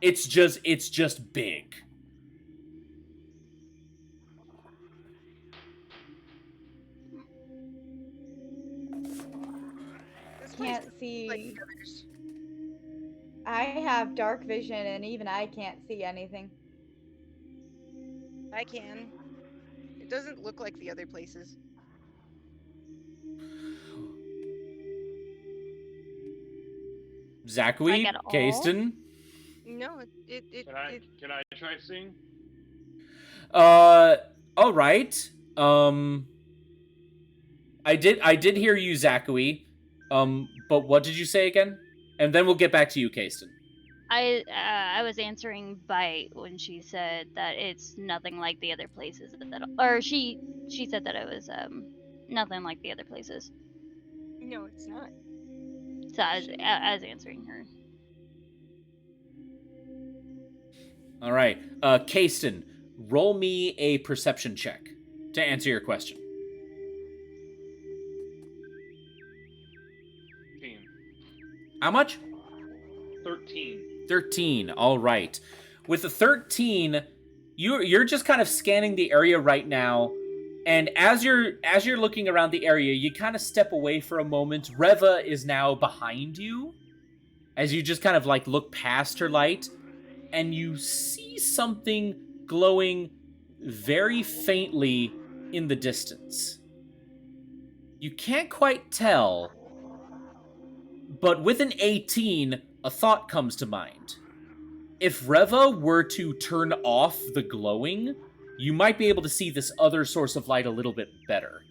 It's just big. This place Can't is like see. the others. I have dark vision, and even I can't see anything. I can. It doesn't look like the other places. Zachary, Like at all? Kasten. No, it Can I try seeing? All right. I did hear you, Zachary. But what did you say again? And then we'll get back to you, Kasten. I was answering Bite when she said that it's nothing like the other places or she said that it was nothing like the other places. no, it's not. So I was answering her. All right. Kasten, roll me a perception check to answer your question. 13. How much? 13. 13. All right. With a 13, you're just kind of scanning the area right now, and as you're looking around the area, you kind of step away for a moment. Reva is now behind you, as you just kind of like look past her light, and you see something glowing very faintly in the distance. You can't quite tell, but with an 18, a thought comes to mind. If Reva were to turn off the glowing, you might be able to see this other source of light a little bit better.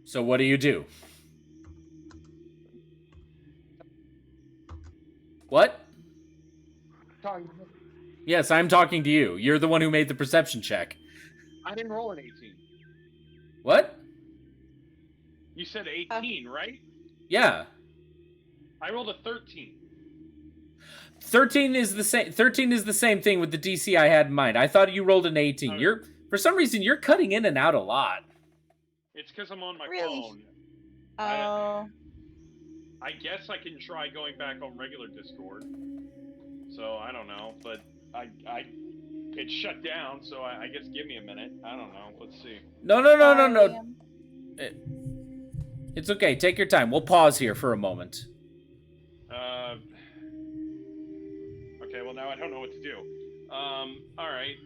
So what do? What? Yes, I'm talking to you. You're the one who made the perception check. I didn't roll an 18. What? You said 18, right? Yeah. I rolled a 13. 13 is the same thing with the DC I had in mind. I thought you rolled an 18. Okay. You're for some reason you're cutting in and out a lot. It's because I'm on my Really? phone. Oh. I guess I can try going back on regular Discord. So I don't know, but I it shut down. So I guess give me a minute. I don't know. Let's see. No. It's okay. Take your time. We'll pause here for a moment. Okay. Well, now I don't know what to do. All right.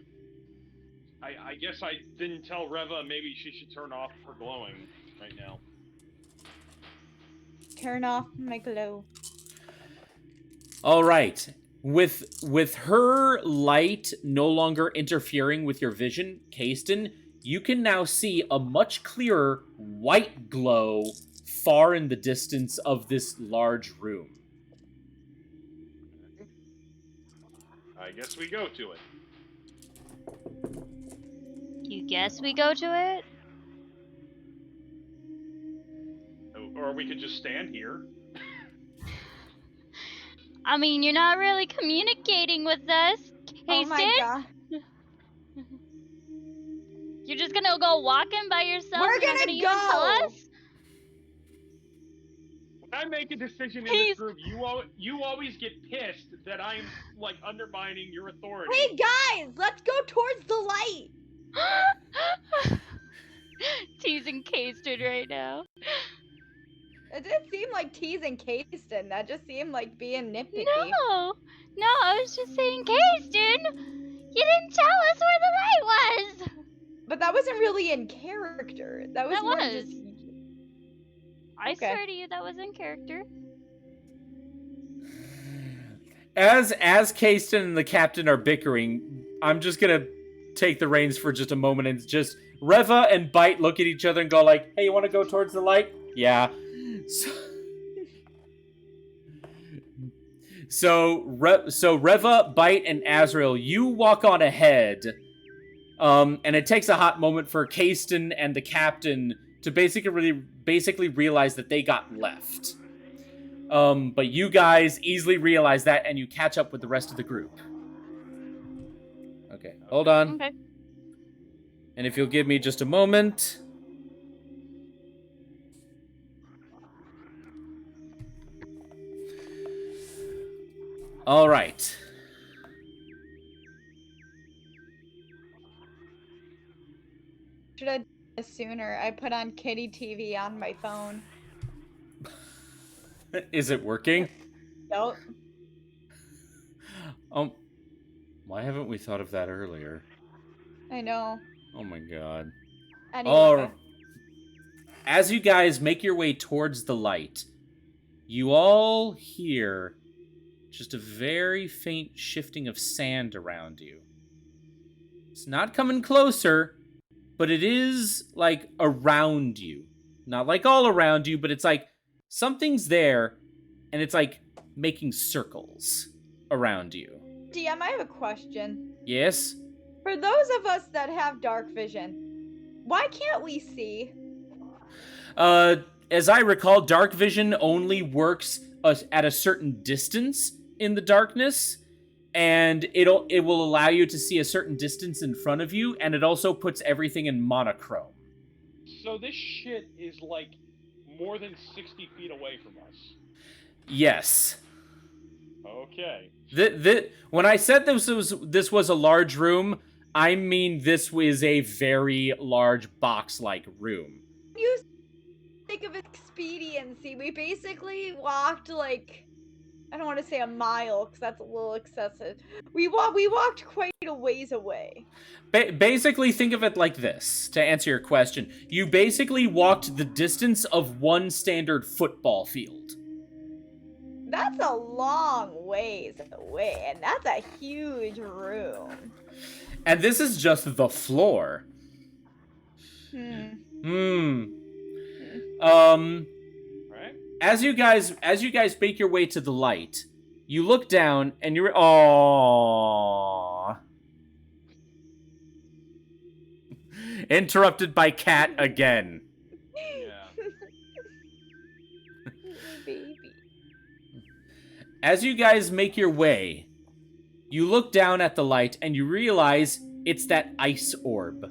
I guess I didn't tell Reva maybe she should turn off her glowing right now. Turn off my glow. All right. With her light no longer interfering with your vision, Kasten, you can now see a much clearer white glow far in the distance of this large room. I guess we go to it. You guess we go to it? Or we could just stand here. I mean, you're not really communicating with us, Oh my Hasten. god. You're just gonna go walking by yourself We're and not gonna gonna even tell go! us? When I make a decision in He's- this group, you always get pissed that I'm like undermining your authority. Hey guys, let's go towards the light. Teasing Kasten right now. It didn't seem like teasing Kasten. That just seemed like being nitpicky. No, I was just saying, Kasten, you didn't tell us where the light was. But that wasn't really in character. That was That more was. just. I Okay. swear to you, that was in character. As Kasten and the captain are bickering, I'm just gonna take the reins for just a moment and just Reva and Bite look at each other and go like, "Hey, you want to go towards the light?" Yeah. So Reva, Bite, and Azrael, you walk on ahead, and it takes a hot moment for Kasten and the captain to basically realize that they got left. But you guys easily realize that, and you catch up with the rest of the group. Okay, hold on. Okay. And if you'll give me just a moment. All right. Should have done this sooner. I put on Kitty TV on my phone. Is it working? Nope. Why haven't we thought of that earlier? I know. Oh my god. Anyway. As you guys make your way towards the light, you all hear just a very faint shifting of sand around you. It's not coming closer, but it is, like, around you. Not, like, all around you, but it's, like, something's there, and it's, like, making circles around you. DM, I have a question. Yes? For those of us that have dark vision, why can't we see? As I recall, dark vision only works at a certain distance in the darkness, and it will allow you to see a certain distance in front of you, and it also puts everything in monochrome. So this shit is like more than 60 feet away from us. Yes. Okay. When I said this was a large room, I mean this was a very large box-like room. You think of expediency. We basically walked like, I don't want to say a mile because that's a little excessive. We walked quite a ways away. Basically, think of it like this, to answer your question. You basically walked the distance of one standard football field. That's a long ways away, and that's a huge room. And this is just the floor. Right? As you guys make your way to the light, you look down and you're aww. Interrupted by Cat again. Yeah. Baby. As you guys make your way, you look down at the light and you realize it's that ice orb.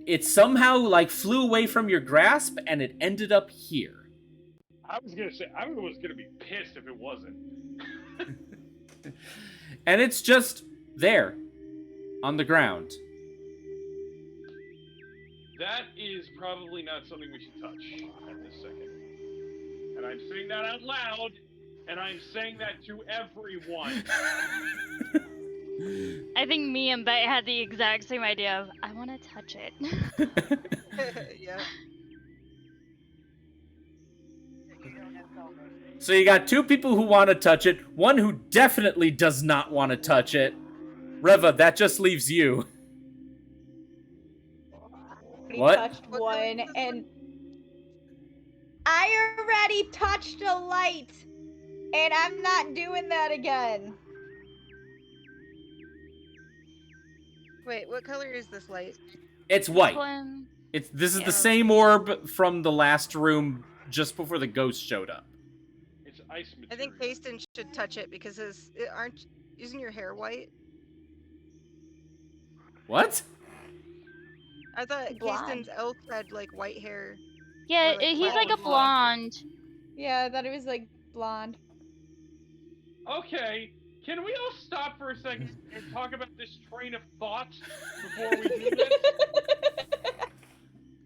It somehow like flew away from your grasp and it ended up here. I was gonna be pissed if it wasn't. And it's just there, on the ground. That is probably not something we should touch at this second. And I'm saying that out loud, and I'm saying that to everyone. I think me and Bet had the exact same idea of, I want to touch it. Yeah. So you got two people who want to touch it, one who definitely does not want to touch it. Reva, that just leaves you. Already What? touched What color one, is this and I already touched a light, and I'm not doing that again. Wait, what color is this light? It's This white. one. This is Yeah. the same orb from the last room just before the ghost showed up. It's ice I material. think Kasten should touch it because isn't your hair white? What? I thought Blonde. Kasten's elf had like white hair. Yeah, Or, like, he's like a blonde. blonde. Yeah, I thought it was like blonde. Okay, can we all stop for a second and talk about this train of thought before we do this?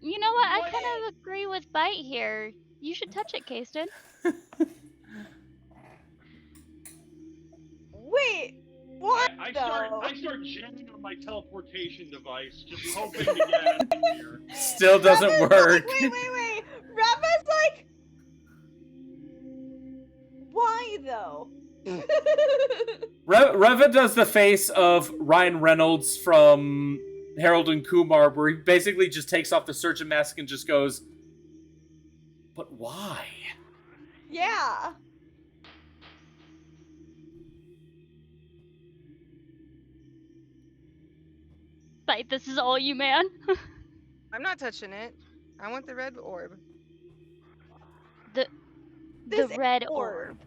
You know what? I What? kind of agree with Bite here. You should touch it, Kasten. Wait, what I though? start jamming on my teleportation device, just hoping to get out of here. Still doesn't Reva's work. Like, wait. Reva's like, why though? Reva does the face of Ryan Reynolds from Harold and Kumar, where he basically just takes off the surgeon mask and just goes, "But why?" Yeah. Bite, this is all you, man. I'm not touching it. I want the red orb. The This red orb. orb.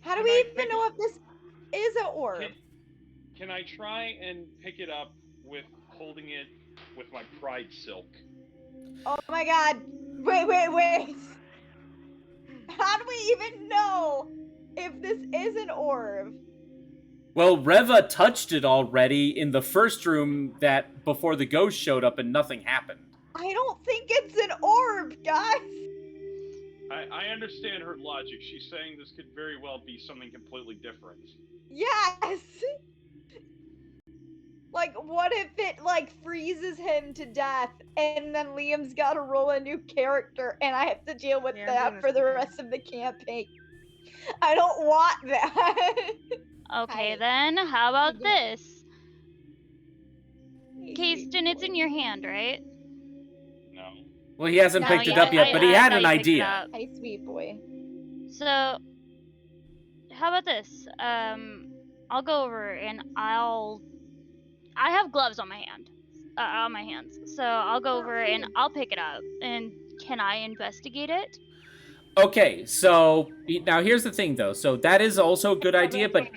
How do Can we I even pick know it- if this is an orb? Can I try and pick it up with holding it with my pride silk? Oh my god. Wait. How do we even know if this is an orb? Well, Reva touched it already in the first room that before the ghost showed up and nothing happened. I don't think it's an orb, guys. I understand her logic. She's saying this could very well be something completely different. Yes. Like, what if it, like, freezes him to death, and then Liam's gotta roll a new character, and I have to deal with Yeah, I'm doing that the for the same thing. rest of the campaign? I don't want that. Okay, Hi. then, how about Okay. this? Kasten, it's in your hand, right? No. Well, he hasn't No, picked it yeah, up yet, but he had thought an you picked it idea. up. Hi, sweet boy. So, how about this? I'll go over and I have gloves on my hands. So I'll go over and I'll pick it up. And can I investigate it? Okay, so now here's the thing, though. So that is also a good idea, but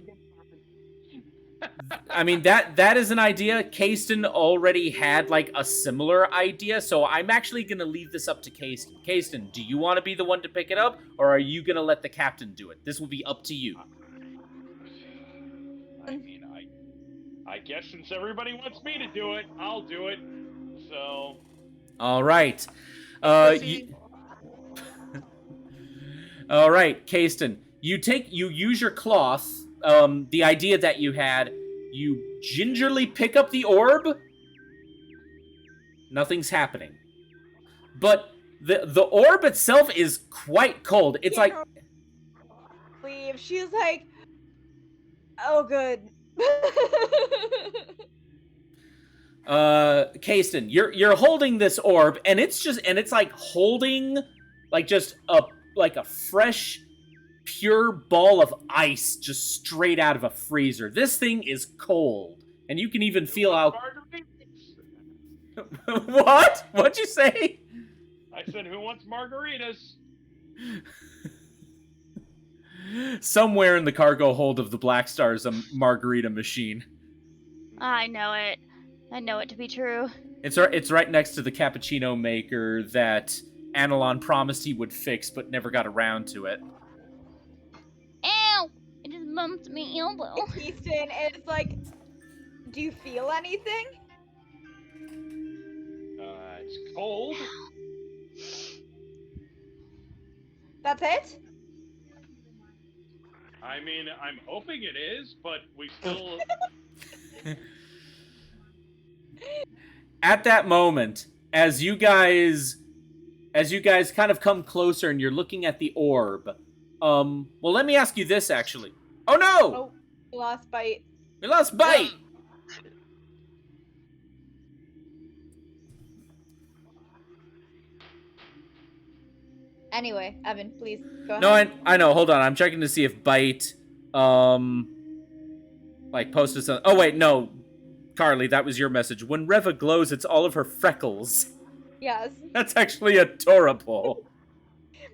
I mean that is an idea. Kasten already had like a similar idea, so I'm actually gonna leave this up to Kasten. Kasten, do you want to be the one to pick it up, or are you gonna let the captain do it? This will be up to you. I mean, I guess since everybody wants me to do it, I'll do it. So. All right. Pussy. All right, Kasten. You use your cloth. The idea that you had. You gingerly pick up the orb. Nothing's happening. But the orb itself is quite cold. It's like Leave. She's like, oh, good. Kasten, you're holding this orb, and it's like holding like just a fresh, pure ball of ice just straight out of a freezer. This thing is cold, and you can even feel how. What? What'd you say? I said, who wants margaritas? Somewhere in the cargo hold of the Black Star is a margarita machine. I know it. I know it to be true. It's right next to the cappuccino maker that Anilon promised he would fix, but never got around to it. Ow! It just bumped my elbow. Easton, it's like, do you feel anything? It's cold. That's it? I mean, I'm hoping it is, but we still. At that moment, as you guys kind of come closer and you're looking at the orb, Well, let me ask you this, actually. Oh, no! Oh, we lost Bite. We lost Bite! Anyway, Evan, please go No, ahead. I know. Hold on. I'm checking to see if Bite, like, posted something. Oh, wait, no. Carly, that was your message. When Reva glows, it's all of her freckles. Yes, That's actually adorable.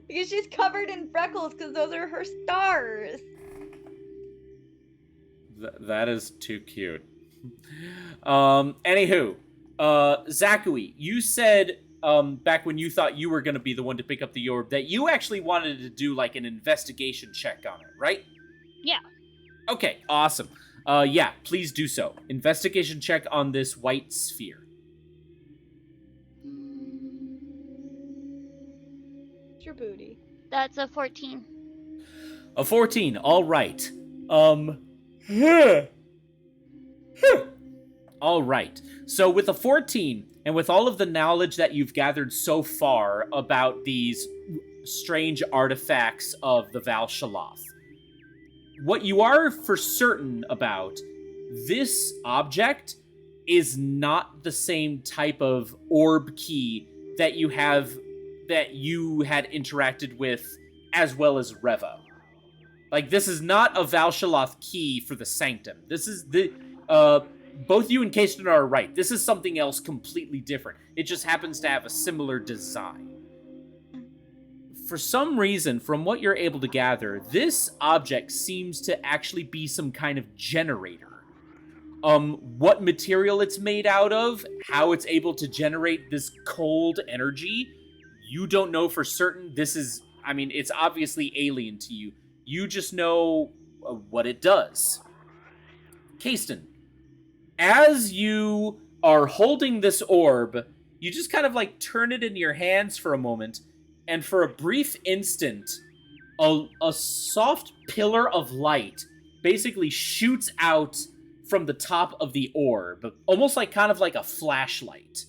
because she's covered in freckles because those are her stars. That is too cute. Anywho, Zachary, you said back when you thought you were going to be the one to pick up the orb that you actually wanted to do like an investigation check on it, right? Yeah. Okay, awesome. Yeah, please do so. Investigation check on this white sphere. It's your booty. That's a 14. A 14, all right. All right. So with a 14, and with all of the knowledge that you've gathered so far about these strange artifacts of the Val'Shalloth, what you are for certain about, this object is not the same type of orb key that you had interacted with as well as Reva. Like, this is not a Val'Shalloth key for the Sanctum. This is the both you and Kayston are right. This is something else completely different. It just happens to have a similar design. For some reason, from what you're able to gather, this object seems to actually be some kind of generator. What material it's made out of, how it's able to generate this cold energy, you don't know for certain. It's obviously alien to you. You just know what it does. Kayston, as you are holding this orb, you just kind of like turn it in your hands for a moment, and for a brief instant, a soft pillar of light basically shoots out from the top of the orb, almost like kind of like a flashlight.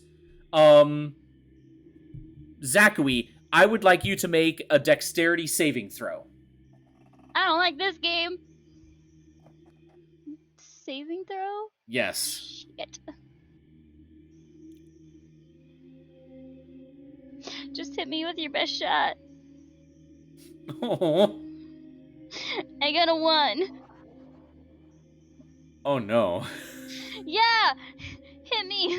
Zachary, I would like you to make a dexterity saving throw. I don't like this game. Saving throw? Yes. Shit. Just hit me with your best shot. Oh. I got a 1. Oh no. Yeah! Hit me!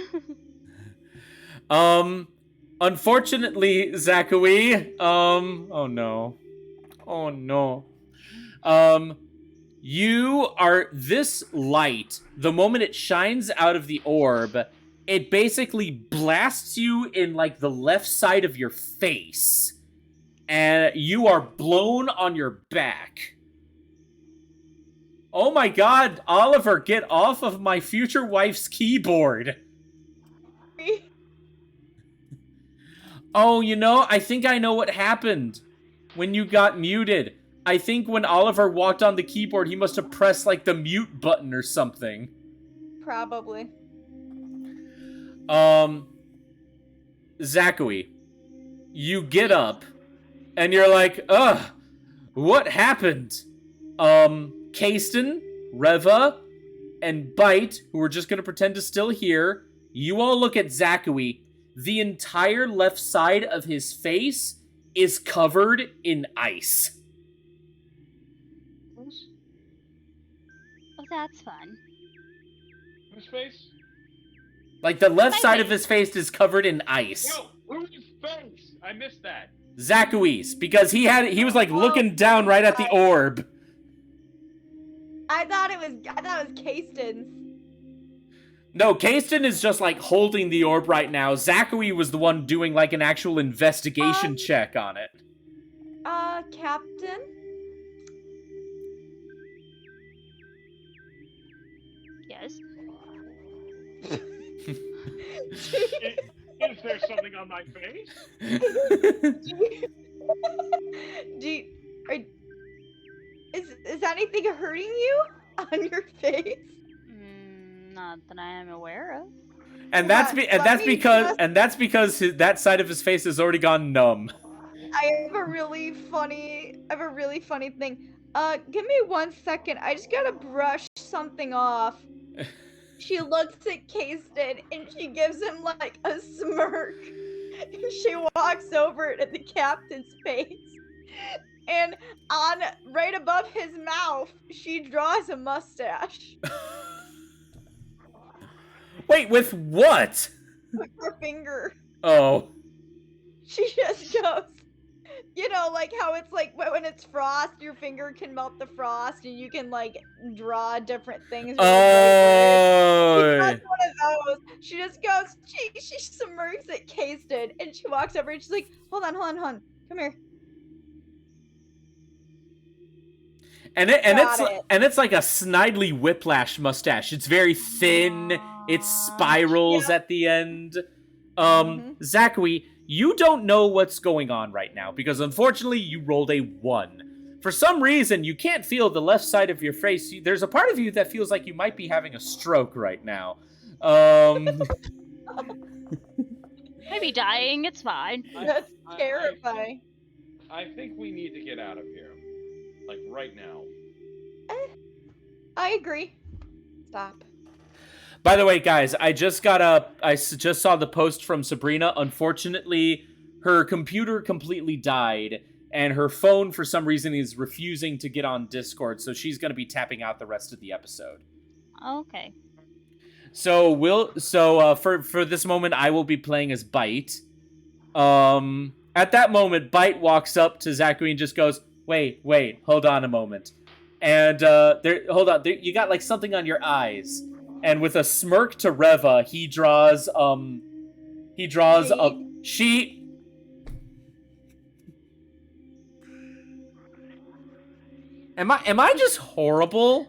Unfortunately, Zachary, oh no. Oh no. This light, the moment it shines out of the orb, it basically blasts you in, like, the left side of your face. And you are blown on your back. Oh my god, Oliver, get off of my future wife's keyboard. Oh, I think I know what happened when you got muted. I think when Oliver walked on the keyboard, he must have pressed, like, the mute button or something. Probably. Zachary, you get up, and you're like, ugh, what happened? Kayston, Reva, and Bite, who are just gonna pretend to still hear, you all look at Zachary. The entire left side of his face is covered in ice. Oh, that's fun. Whose face? Like, the left My side face. of his face is covered in ice. No, whose face? I missed that. Zachary's, because he was like looking down right at the orb. I thought it was Kayston's. No, Kayston is just like holding the orb right now. Zachary was the one doing like an actual investigation check on it. Captain? Yes. Is there something on my face? Is anything hurting you on your face? Not that I am aware of. And that's because that side of his face has already gone numb. I have a really funny have a really funny thing. Give me 1 second. I just gotta brush something off. She looks at Kasten and she gives him like a smirk. And she walks over to the captain's face. And on right above his mouth, she draws a mustache Wait, with what? with her finger. Oh. She just goes, you know, like how it's like when it's frost, your finger can melt the frost and you can like draw different things. Really Oh. She does one of those. She just goes, she smirks at Kasten and she walks over and she's like, hold on, come here. And it's like a Snidely Whiplash mustache. It's very thin. It spirals at the end. Zachary, you don't know what's going on right now because unfortunately you rolled a 1. For some reason, you can't feel the left side of your face. There's a part of you that feels like you might be having a stroke right now. Maybe dying, it's fine. That's terrifying. I think we need to get out of here. Like, right now. I agree. Stop. By the way, guys, I just saw the post from Sabrina. Unfortunately, her computer completely died, and her phone, for some reason, is refusing to get on Discord, so she's going to be tapping out the rest of the episode. Okay. So for this moment, I will be playing as Bite. At that moment, Bite walks up to Zachary and just goes, "Wait, hold on a moment," and you got like something on your eyes. And with a smirk to Reva, he draws a sheet. Am I just horrible?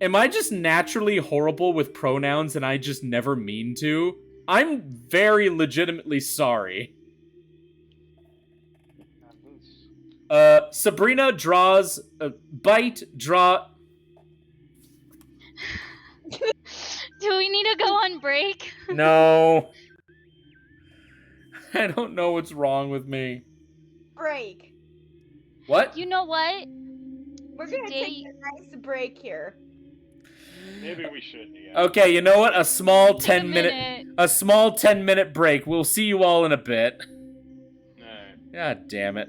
Am I just naturally horrible with pronouns and I just never mean to? I'm very legitimately sorry. Sabrina draws Bite draw. Do we need to go on break? No. I don't know what's wrong with me. Break. What? You know what? We're gonna take a nice break here. Maybe we should, yeah. Okay, you know what? A small Take 10-minute break. We'll see you all in a bit. Alright. God damn it.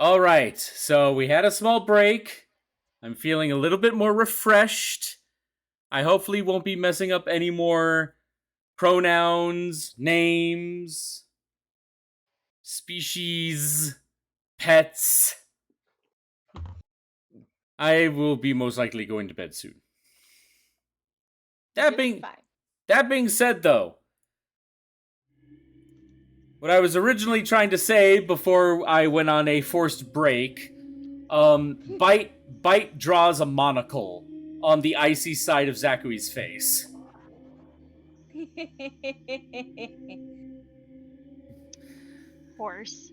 All right, so we had a small break. I'm feeling a little bit more refreshed. I hopefully won't be messing up any more pronouns, names, species, pets. I will be most likely going to bed soon. That Just fine. being said, though, what I was originally trying to say before I went on a forced break, Bite draws a monocle on the icy side of Zachary's face. Horse.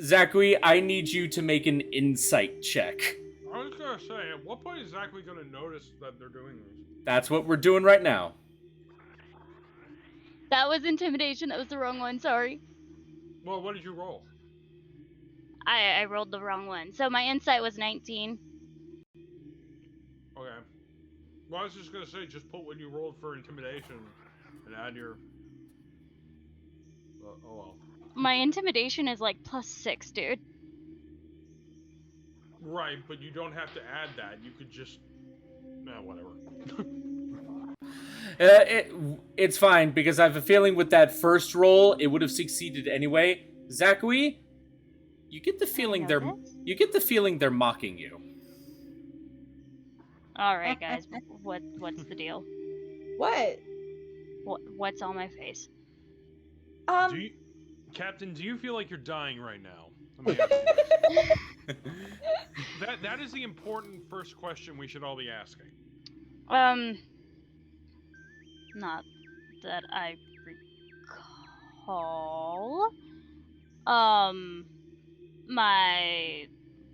Zachary, I need you to make an insight check. I was gonna say, at what point is Zachary gonna notice that they're doing this? That's what we're doing right now. That was intimidation. That was the wrong one. Sorry. Well, what did you roll? I rolled the wrong one. So my insight was 19. Okay. Well, I was just gonna say, just put what you rolled for intimidation and add your. Oh well. My intimidation is like +6, dude. Right, but you don't have to add that. You could just. Nah, whatever. It's fine, because I have a feeling with that first roll, it would have succeeded anyway. Zachary, you get the feeling they're mocking you. All right, guys. What's the deal? What's on my face? Captain, do you feel like you're dying right now? Let me ask you. That is the important first question we should all be asking. Not that I recall.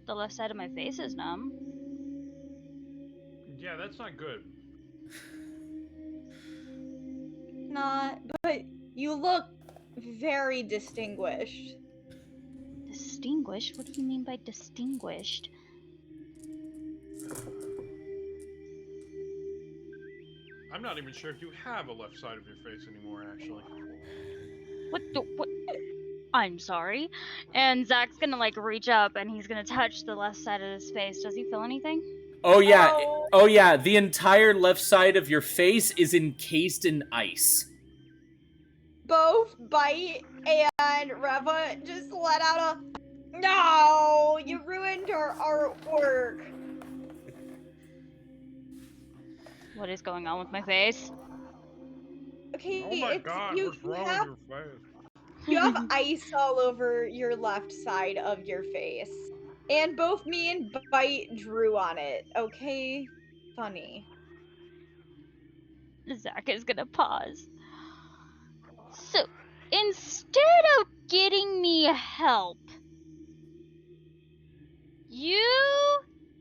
The left side of my face is numb. Yeah, that's not good. Not, but you look very distinguished. Distinguished? What do you mean by distinguished? I'm not even sure if you have a left side of your face anymore, actually. What? I'm sorry. And Zach's gonna like reach up and he's gonna touch the left side of his face. Does he feel anything? Oh yeah, the entire left side of your face is encased in ice. Both Bite and Reva just let out a no, you ruined our artwork. What is going on with my face? Okay, Oh my god, what's wrong with your face? You have ice all over your left side of your face. And both me and Bite drew on it, okay? Funny. Zach is gonna pause. So, instead of getting me help, you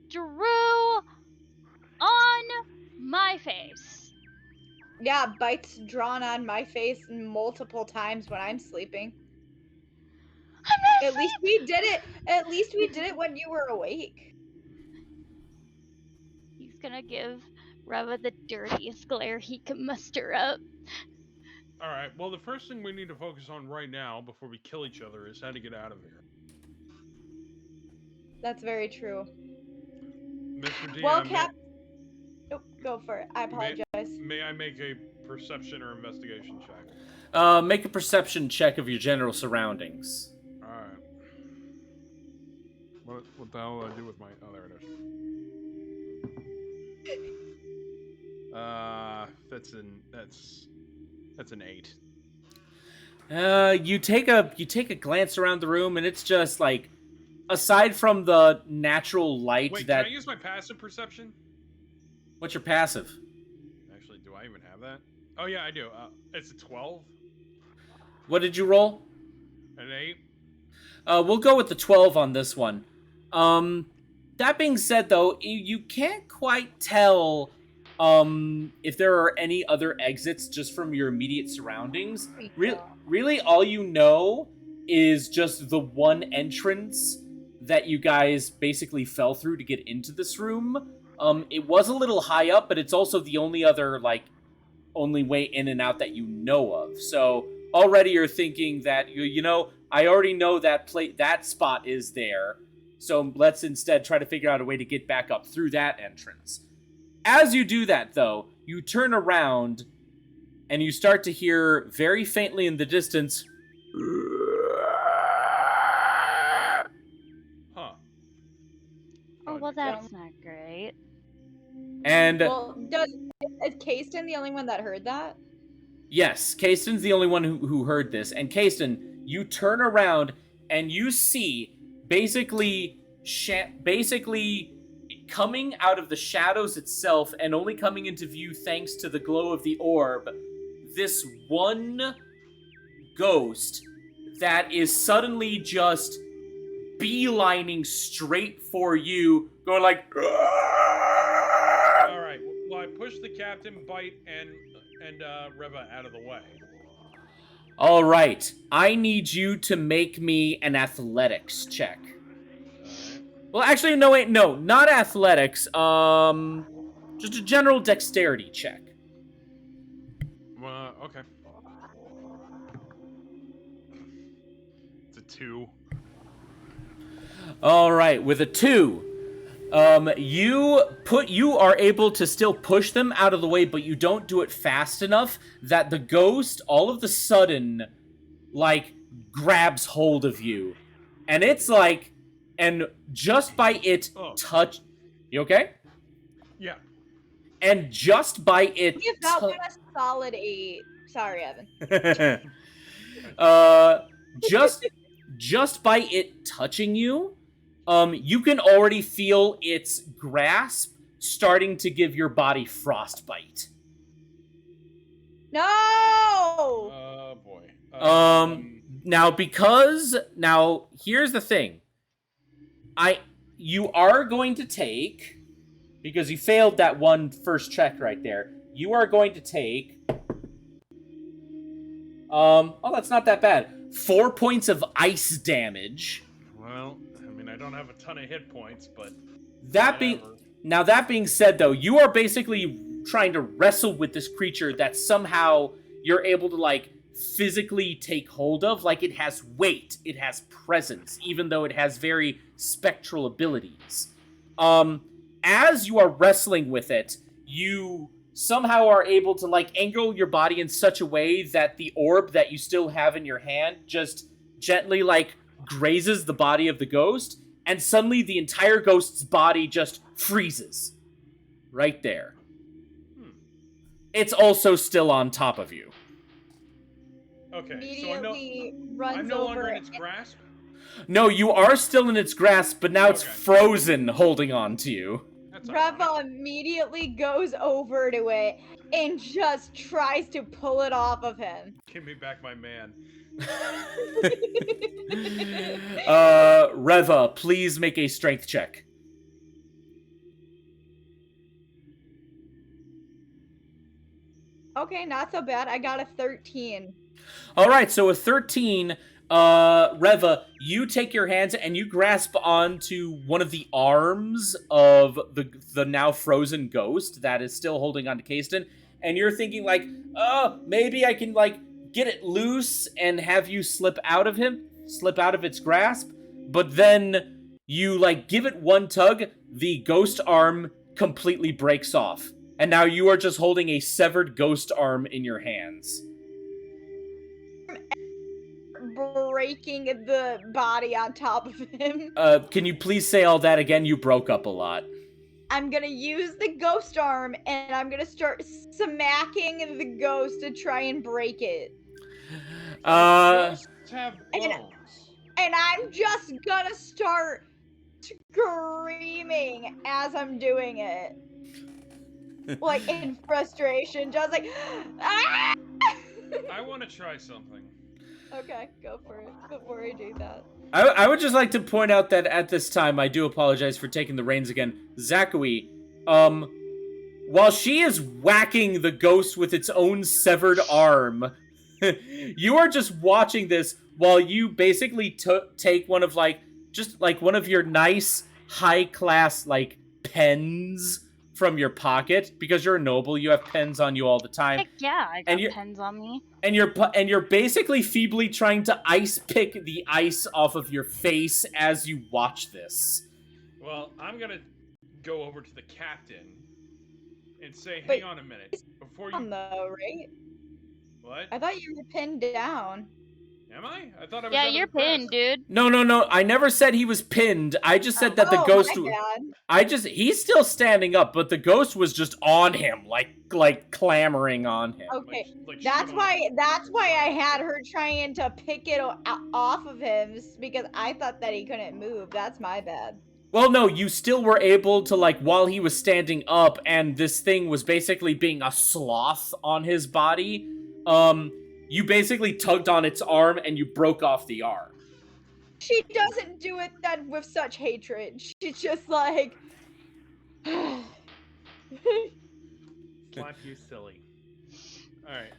drew on my face. Yeah, Bite's drawn on my face multiple times when I'm sleeping. I'm not At least we did it. At least we did it when you were awake. He's gonna give Reva the dirtiest glare he can muster up. Alright, well, the first thing we need to focus on right now, before we kill each other, is how to get out of here. That's very true. Mr. DM, Well, oh, go for it. I apologize. may I make a perception or investigation check? Make a perception check of your general surroundings. Alright. What the hell do I do with my... Oh, there it is. That's an 8. You take a glance around the room, and it's just like, aside from the natural light Wait, that. can I use my passive perception? What's your passive? Actually, do I even have that? Oh yeah, I do. It's a 12. What did you roll? An 8. We'll go with the 12 on this one. That being said, though, you can't quite tell if there are any other exits just from your immediate surroundings. Really, all you know is just the one entrance that you guys basically fell through to get into this room. It was a little high up, but it's also the only other, only way in and out that you know of. So already you're thinking that, I already know that spot is there. So let's instead try to figure out a way to get back up through that entrance. As you do that, though, you turn around and you start to hear very faintly in the distance. Huh. Oh, well, that's not great. And Well, is Kasten the only one that heard that? yes, Kasten's the only one who heard this. And Kasten, you turn around and you see basically coming out of the shadows itself and only coming into view thanks to the glow of the orb, this one ghost that is suddenly just beelining straight for you, going like... All right. Well, I push the captain, Bite, and Reva out of the way. All right, I need you to make me an athletics check. Well, actually, no, wait, no, not athletics. Just a general dexterity check. Okay. It's a 2. All right, with a 2, you are able to still push them out of the way, but you don't do it fast enough that the ghost all of the sudden, like, grabs hold of you, and it's like, and just by it touch, you okay? Yeah. And just by it, Give that one a solid 8. Sorry, Evan. just by it touching you, you can already feel its grasp starting to give your body frostbite. No! Oh boy. Now here's the thing. You are going to take, because you failed that one first check right there, you are going to take, that's not that bad. 4 points of ice damage. Well, I mean, I don't have a ton of hit points, but that being said, though, you are basically trying to wrestle with this creature that somehow you're able to, like, physically take hold of. Like, it has weight, it has presence, even though it has very spectral abilities. As you are wrestling with it, you somehow are able to, like, angle your body in such a way that the orb that you still have in your hand just gently, like, grazes the body of the ghost, and suddenly the entire ghost's body just freezes. Right there. It's also still on top of you. okay. Immediately So runs I'm no over longer in its grasp. No, you are still in its grasp, but now it's Okay. frozen, holding on to you. That's all right. Reva immediately goes over to it and just tries to pull it off of him. Give me back my man. Reva, please make a strength check. Okay, not so bad. I got a 13. All right, so a 13, Reva, you take your hands and you grasp onto one of the arms of the now frozen ghost that is still holding on to Kasten, and you're thinking like, oh, maybe I can like get it loose and have you slip out of its grasp, but then you like give it one tug, the ghost arm completely breaks off, and now you are just holding a severed ghost arm in your hands. Breaking the body on top of him. Can you please say all that again? You broke up a lot. I'm gonna use the ghost arm and I'm gonna start smacking the ghost to try and break it. Ghosts have bones. And I'm just gonna start screaming as I'm doing it. Like in frustration, just like, ah! I want to try something. Okay, go for it before I do that. I would just like to point out that at this time, I do apologize for taking the reins again. Zachary, while she is whacking the ghost with its own severed arm, you are just watching this while you basically take one of like, just like one of your nice high class like pens from your pocket because you're a noble. You have pens on you all the time. Heck yeah, I And got you're- pens on me. And you're basically feebly trying to ice pick the ice off of your face as you watch this. Well, I'm gonna go over to the captain and say, But "Hang on a minute, before Down you." though, right? What? I thought you were pinned down. Am I? I thought I was. Yeah, under you're the press. pinned, dude. No. I never said he was pinned. I just said that the Oh, ghost. my bad. He's still standing up, but the ghost was just on him, like clamoring on him. Okay, Like that's shit on why I had her trying to pick it off of him because I thought that he couldn't move. That's my bad. Well, no, you still were able to, like, while he was standing up and this thing was basically being a sloth on his body, you basically tugged on its arm and you broke off the arm. She doesn't do it that with such hatred. She's just like Slap you silly. Alright,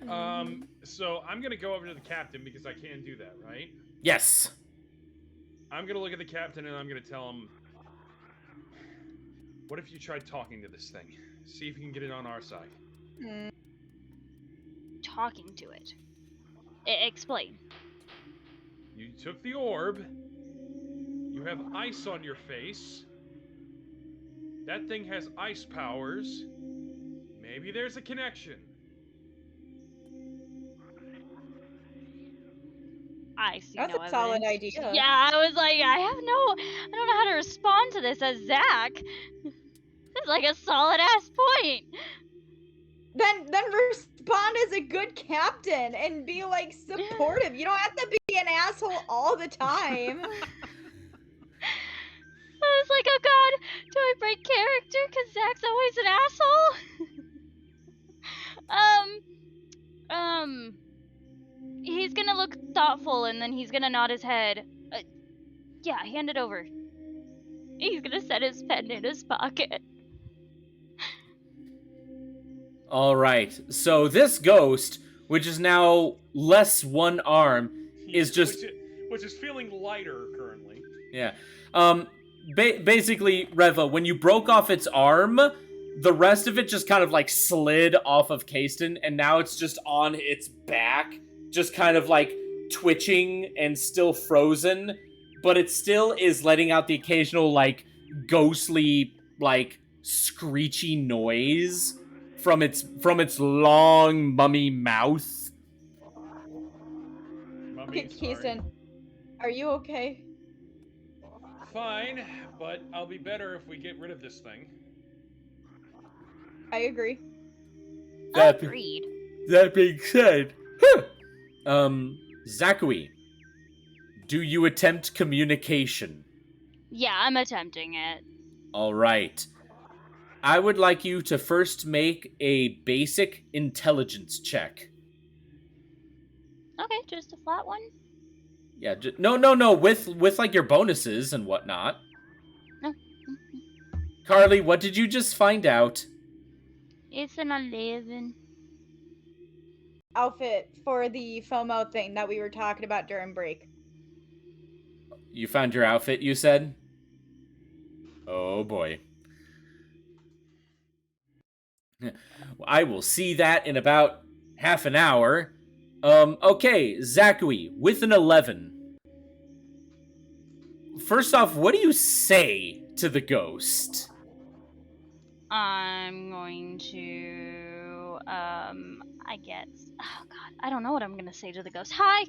so I'm gonna go over to the captain because I can do that, right? Yes. I'm gonna look at the captain and I'm gonna tell him, what if you tried talking to this thing? See if you can get it on our side. Talking to it. Explain. You took the orb. You have ice on your face. That thing has ice powers. Maybe there's a connection. I see that's no a solid evidence. idea. Yeah, I was like, I don't know how to respond to this as Zach. This is like a solid ass point. Then respond as a good captain and be like supportive. You don't have to be an asshole all the time. I was like, oh god, do I break character because Zach's always an asshole? He's gonna look thoughtful and then he's gonna nod his head. Yeah, hand it over. He's gonna set his pen in his pocket. All right. So this ghost, which is now less one arm, is just which is feeling lighter currently. yeah. Basically, Reva, when you broke off its arm, the rest of it just kind of like slid off of Kasten, and now it's just on its back, just kind of like twitching and still frozen, but it still is letting out the occasional like ghostly like screechy noise from its long mummy mouth. Mummy, Keeson, are you okay? Fine, but I'll be better if we get rid of this thing. I agree. Agreed. That being said, Zachary, do you attempt communication? Yeah, I'm attempting it. All right. I would like you to first make a basic intelligence check. Okay, just a flat one. Yeah, no, with like your bonuses and whatnot. No. Carly, what did you just find out? It's an 11. Outfit for the FOMO thing that we were talking about during break. You found your outfit, you said? Oh boy. I will see that in about half an hour. Okay, Zachary, with an 11. First off, what do you say to the ghost? I'm going to, I guess. Oh god, I don't know what I'm gonna say to the ghost. Hi!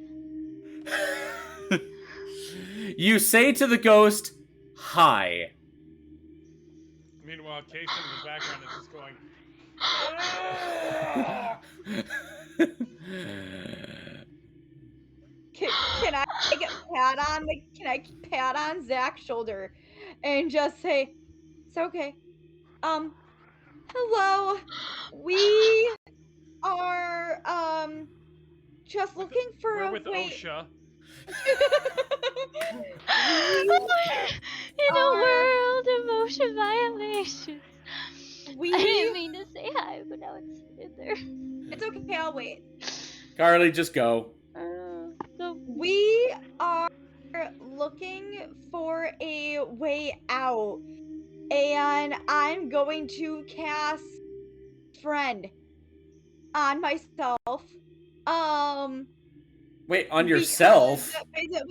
You say to the ghost, hi. Meanwhile, Kason in the background is just going, Can I pat on Zach's shoulder and just say, it's okay. Hello. We are just looking for we're a with way. OSHA. In a world of ocean violations. We I didn't mean to say hi, but now it's in there. It's okay, I'll wait. Carly, just go. So We are looking for a way out. and I'm going to cast Friend on myself. Wait, on because yourself? wait, no,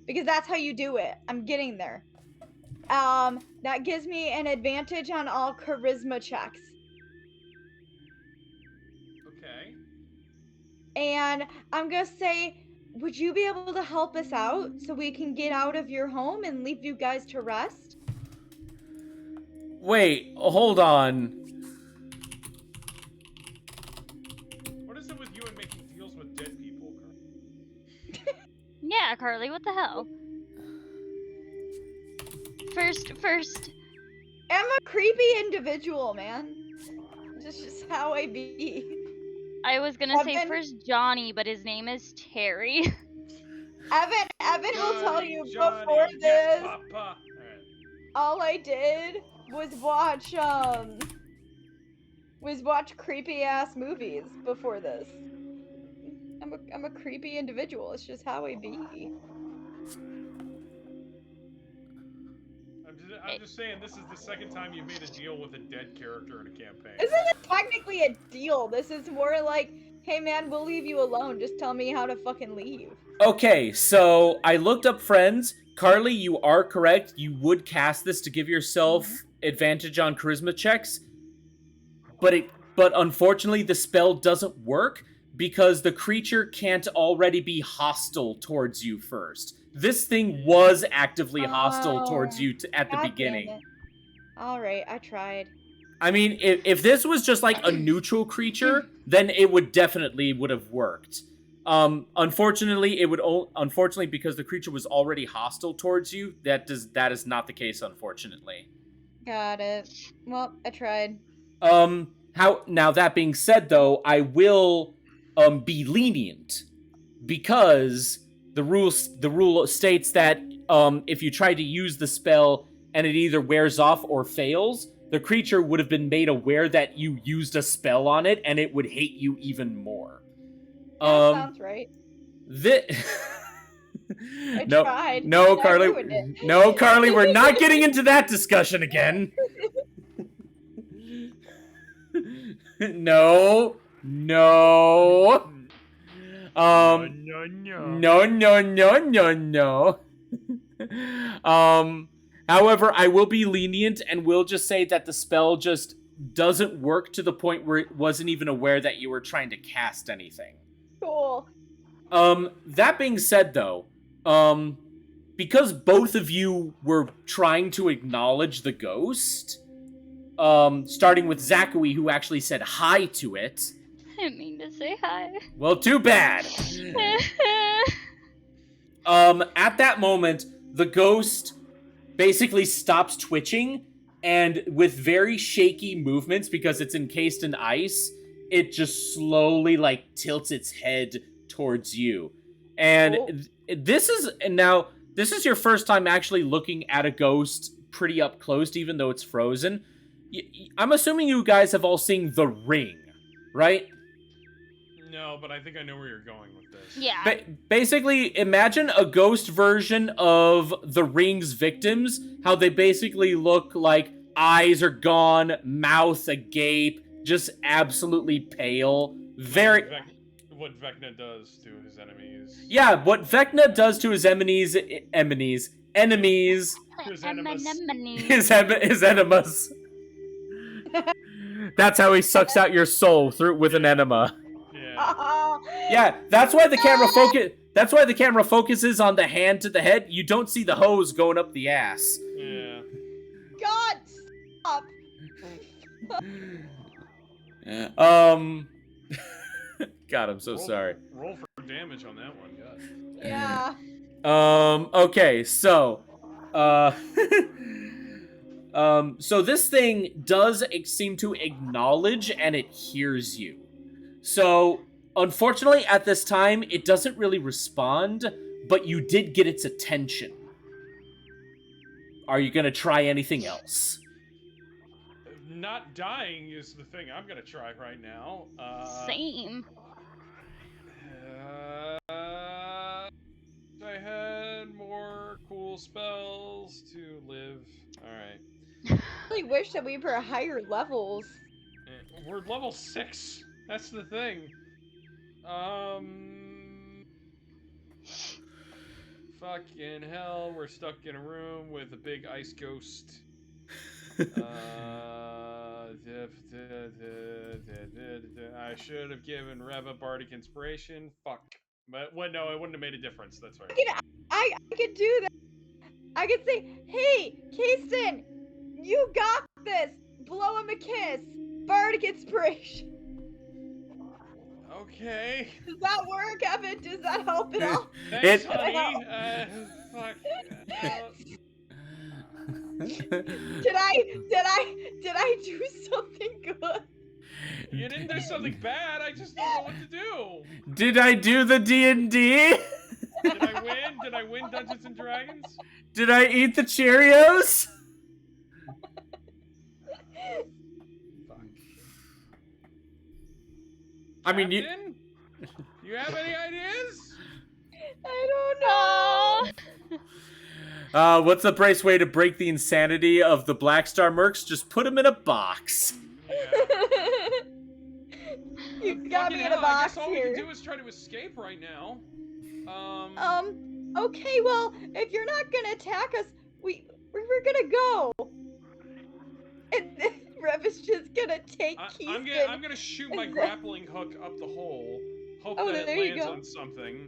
because that's how you do it. I'm getting there. That gives me an advantage on all charisma checks. Okay. And I'm gonna say, would you be able to help us out so we can get out of your home and leave you guys to rest? Wait, hold on. What is it with you and making deals with dead people, Carl? Yeah, Carly, what the hell? First, I'm a creepy individual, man. This is just how I be. I was gonna say Evan- first Johnny, but his name is Terry. Evan will tell you Johnny, before this, yes, Papa. all I did was watch creepy ass movies before this. I'm a creepy individual. It's just how I be. I'm just saying, this is the second time you've made a deal with a dead character in a campaign. This isn't technically a deal. This is more like, hey man, we'll leave you alone. Just tell me how to fucking leave. Okay, so I looked up friends. Carly, you are correct. You would cast this to give yourself advantage on charisma checks. But unfortunately the spell doesn't work because the creature can't already be hostile towards you first. This thing was actively hostile towards you at the beginning. Alright, I tried. I mean, if this was just like a neutral creature, then it would have worked. Unfortunately, unfortunately because the creature was already hostile towards you, that is not the case, unfortunately. Got it. Well, I tried. Now that being said though, I will be lenient because the rule states that if you try to use the spell and it either wears off or fails, the creature would have been made aware that you used a spell on it and it would hate you even more. That sounds right. I tried. No, Carly. No, Carly, we're not getting into that discussion again. No. No. No. However, I will be lenient and will just say that the spell just doesn't work to the point where it wasn't even aware that you were trying to cast anything. Cool. That being said, though, because both of you were trying to acknowledge the ghost, starting with Zachary, who actually said hi to it. I didn't mean to say hi. Well, too bad. At that moment, the ghost basically stops twitching, and with very shaky movements, because it's encased in ice, it just slowly, like, tilts its head towards you. And this is your first time actually looking at a ghost pretty up close, even though it's frozen. I'm assuming you guys have all seen The Ring, right? No, but I think I know where you're going with this. Yeah. Basically, imagine a ghost version of The Ring's victims, how they basically look like eyes are gone, mouth agape, just absolutely pale. What Vecna does to his enemies. Yeah, what Vecna does to his enemies. His enemas. That's how he sucks out your soul with an enema. Yeah. Yeah, that's why the camera focuses on the hand to the head. You don't see the hose going up the ass. Yeah. God, stop. God, I'm so sorry. Roll for damage on that one, God. Yeah. Okay, so so this thing does seem to acknowledge and it hears you. So, unfortunately, at this time, it doesn't really respond, but you did get its attention. Are you gonna try anything else? Not dying is the thing I'm gonna try right now. Same. I had more cool spells to live. Alright. really wish that we were higher levels. We're level 6. That's the thing. Fucking hell, we're stuck in a room with a big ice ghost. I should have given Reva Bardic Inspiration. Fuck. But no, it wouldn't have made a difference. That's right. I could do that. I could say, hey, Kasten, you got this. Blow him a kiss. Bardic Inspiration. Okay. Does that work, Evan? Does that help at all? Thanks, honey. Fuck. Did I do something good? You didn't do something bad. I just don't know what to do. Did I do the D&D? Did I win? Did I win Dungeons and Dragons? Did I eat the Cheerios? Fuck. I mean, Captain? You have any ideas? I don't know. What's the best way to break the insanity of the Black Star Mercs? Just put them in a box. You got me in a I box guess all here. we can do is try to escape right now. Okay, well, if you're not gonna attack us, we're gonna go. And then Rev is just gonna take Keystone. I'm gonna shoot my grappling hook up the hole. Hope that there it you lands go. on something.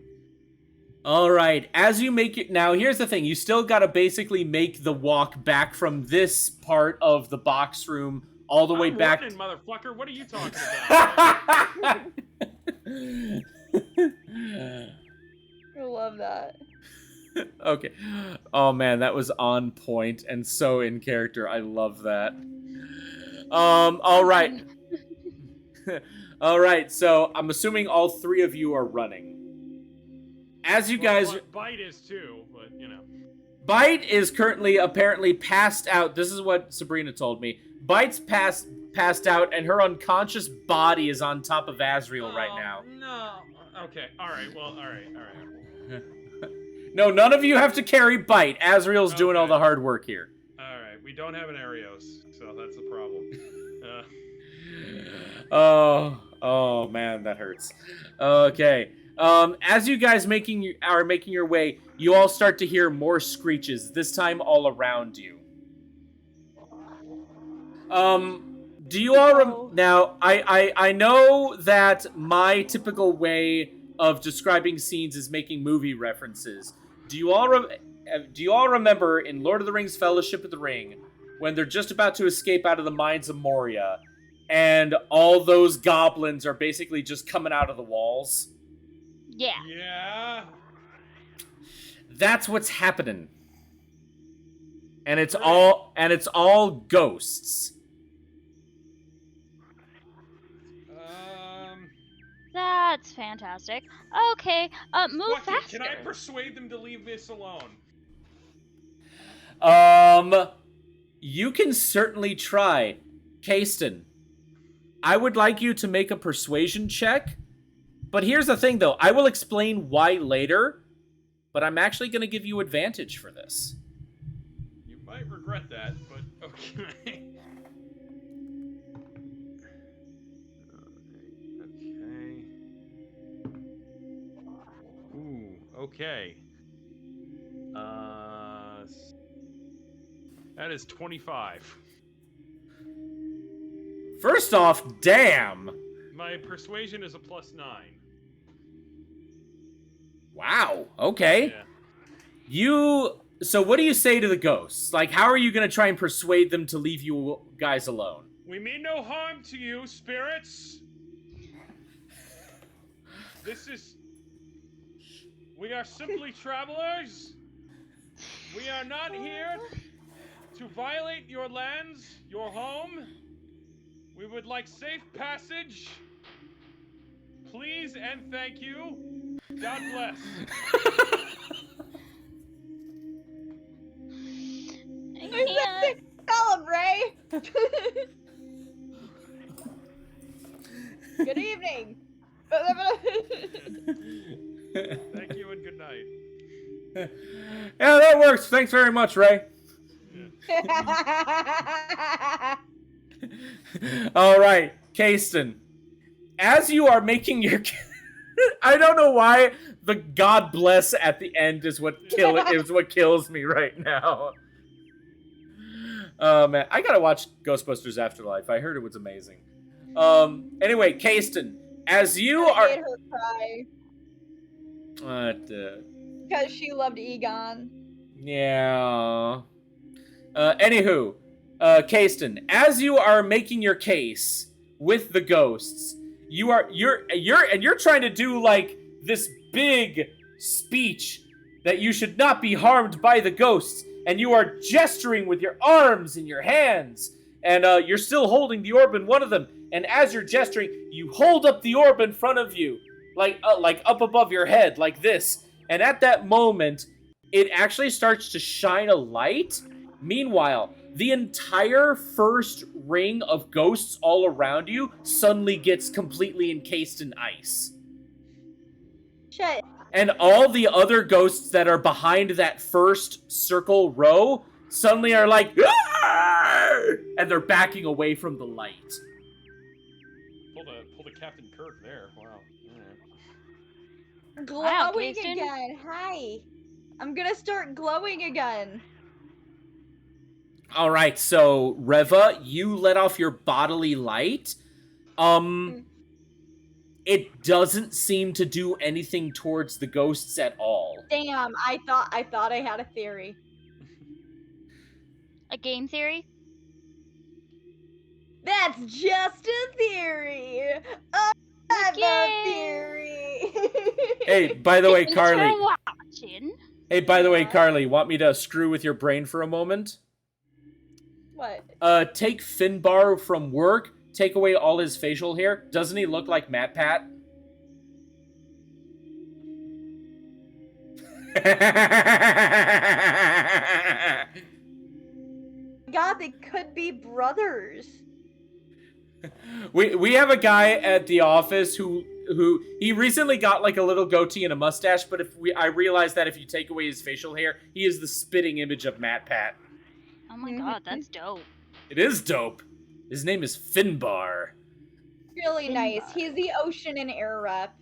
All right, as you make it now, here's the thing: you still gotta basically make the walk back from this part of the box room all the way back. Running, motherfucker! What are you talking about? I love that. Okay. Oh man, that was on point and so in character. I love that. All right. All right. So I'm assuming all three of you are running. As you guys, Bite is too, but you know. Bite is currently apparently passed out. This is what Sabrina told me. Bite's passed out, and her unconscious body is on top of Azriel right now. No. Okay. All right. Well. All right. No, none of you have to carry Bite. Azriel's doing all the hard work here. All right. We don't have an Arios, so that's the problem. Oh man, that hurts. Okay. As you guys are making your way, you all start to hear more screeches. This time, all around you. Do you all now? I know that my typical way of describing scenes is making movie references. Do you all remember in Lord of the Rings: Fellowship of the Ring when they're just about to escape out of the mines of Moria, and all those goblins are basically just coming out of the walls? Yeah. Yeah. That's what's happening. And it's all ghosts. That's fantastic. Okay, move faster. Can I persuade them to leave this alone? You can certainly try. Kasten, I would like you to make a persuasion check. But here's the thing, though. I will explain why later, but I'm actually going to give you advantage for this. You might regret that, but okay. Okay. That is 25. First off, damn. My persuasion is a +9. Wow. Okay. Yeah. So what do you say to the ghosts? Like, how are you going to try and persuade them to leave you guys alone? We mean no harm to you, spirits. We are simply travelers. We are not here to violate your lands, your home. We would like safe passage. Please and thank you. God bless. Tell him, Ray. Good evening. Thank you and good night. Yeah, that works. Thanks very much, Ray. Yeah. All right, Kasten. As you are making your, I don't know why the God bless at the end is what kills me right now. Man, I gotta watch Ghostbusters Afterlife. I heard it was amazing. Anyway, Kasten, as you I are, made her cry because she loved Egon. yeah. Anywho, Kasten, as you are making your case with the ghosts, you're trying to do like this big speech that you should not be harmed by the ghosts, and you are gesturing with your arms and your hands, and you're still holding the orb in one of them. And as you're gesturing, you hold up the orb in front of you, like up above your head, like this. And at that moment, it actually starts to shine a light. Meanwhile, the entire first ring of ghosts all around you suddenly gets completely encased in ice. Shit. And all the other ghosts that are behind that first circle row suddenly are like, "Arr!" And they're backing away from the light. Pulled a Captain Kirk there. Wow. Wow, Glowing Kasten. again. Hi. I'm gonna start glowing again. All right, so Reva, you let off your bodily light. It doesn't seem to do anything towards the ghosts at all. Damn, I thought I had a theory. A game theory? That's just a theory. I have a theory. Hey, by the way, Thanks Carly. for watching. Hey, by the way, What? Carly, want me to screw with your brain for a moment? What? Take Finbar from work, take away all his facial hair. Doesn't he look like Matt Pat? God, they could be brothers. We have a guy at the office who he recently got like a little goatee and a mustache, but I realized that if you take away his facial hair, he is the spitting image of Matt Pat. Oh my god, that's dope. It is dope. His name is Finbar. Really nice. He's the ocean and air rep.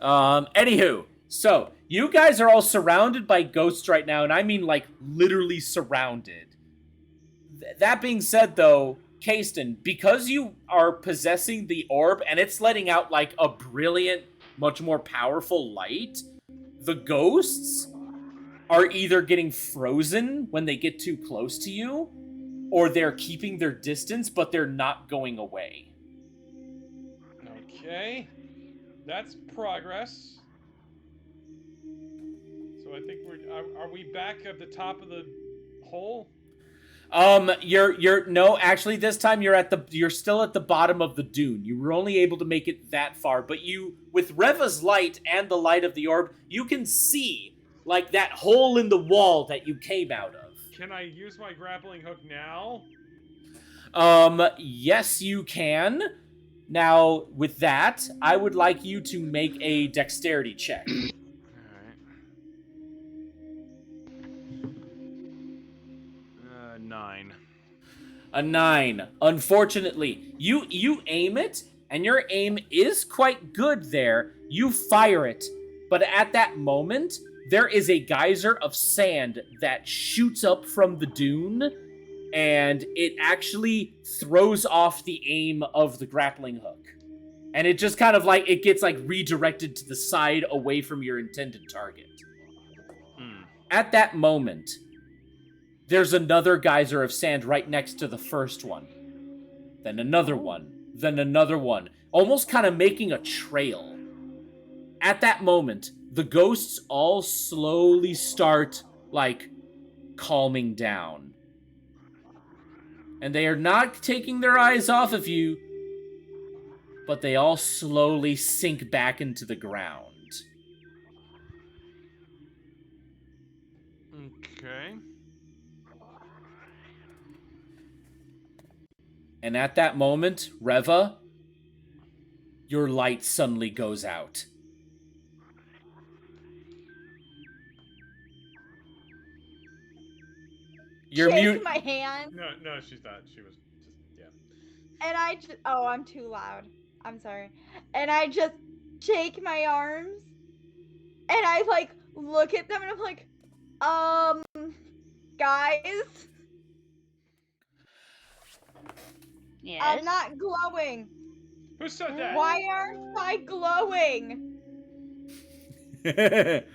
Anywho, so you guys are all surrounded by ghosts right now, and I mean like literally surrounded. That being said, though, Kasten, because you are possessing the orb and it's letting out like a brilliant, much more powerful light, the ghosts are either getting frozen when they get too close to you, or they're keeping their distance, but they're not going away. Okay. That's progress. So I think are we back at the top of the hole? No, actually this time you're still at the bottom of the dune. You were only able to make it that far, but with Reva's light and the light of the orb, you can see like that hole in the wall that you came out of. Can I use my grappling hook now? Yes you can. Now, with that, I would like you to make a dexterity check. Alright. 9. A 9. Unfortunately, you aim it, and your aim is quite good there. You fire it, but at that moment, there is a geyser of sand that shoots up from the dune, and it actually throws off the aim of the grappling hook. And it just kind of like, it gets like redirected to the side away from your intended target. At that moment, there's another geyser of sand right next to the first one. Then another one. Then another one. Almost kind of making a trail. At that moment, the ghosts all slowly start, like, calming down. And they are not taking their eyes off of you, but they all slowly sink back into the ground. Okay. And at that moment, Reva, your light suddenly goes out. You're shake mute. my hand, No, she's not. She was just and I just I'm too loud. I'm sorry. And I just shake my arms, and I like look at them, and I'm like, guys, Yes. I'm not glowing. Who said that? Why aren't I glowing?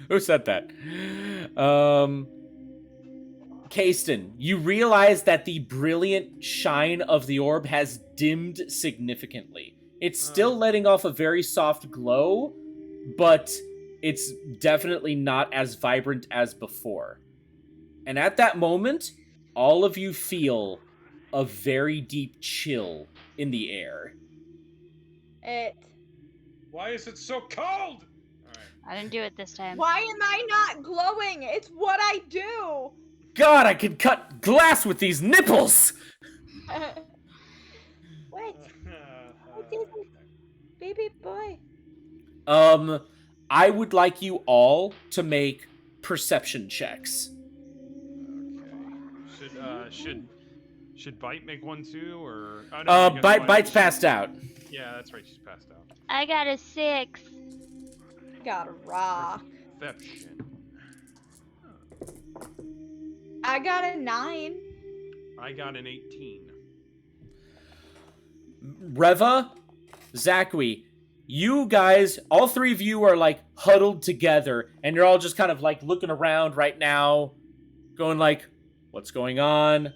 Who said that? Kasten, you realize that the brilliant shine of the orb has dimmed significantly. It's still letting off a very soft glow, but it's definitely not as vibrant as before. And at that moment, all of you feel a very deep chill in the air. Why is it so cold? Alright. I didn't do it this time. Why am I not glowing? It's what I do. God, I could cut glass with these nipples! What? What is it? Baby boy. I would like you all to make perception checks. Okay. Should Bite make one too, or oh, no, I guess Bite's passed out. Yeah, that's right. She's passed out. I got a 6. Got a rock. Perception. I got a 9. I got an 18. Reva, Zachary, you guys, all three of you are like huddled together, and you're all just kind of like looking around right now, going like, what's going on?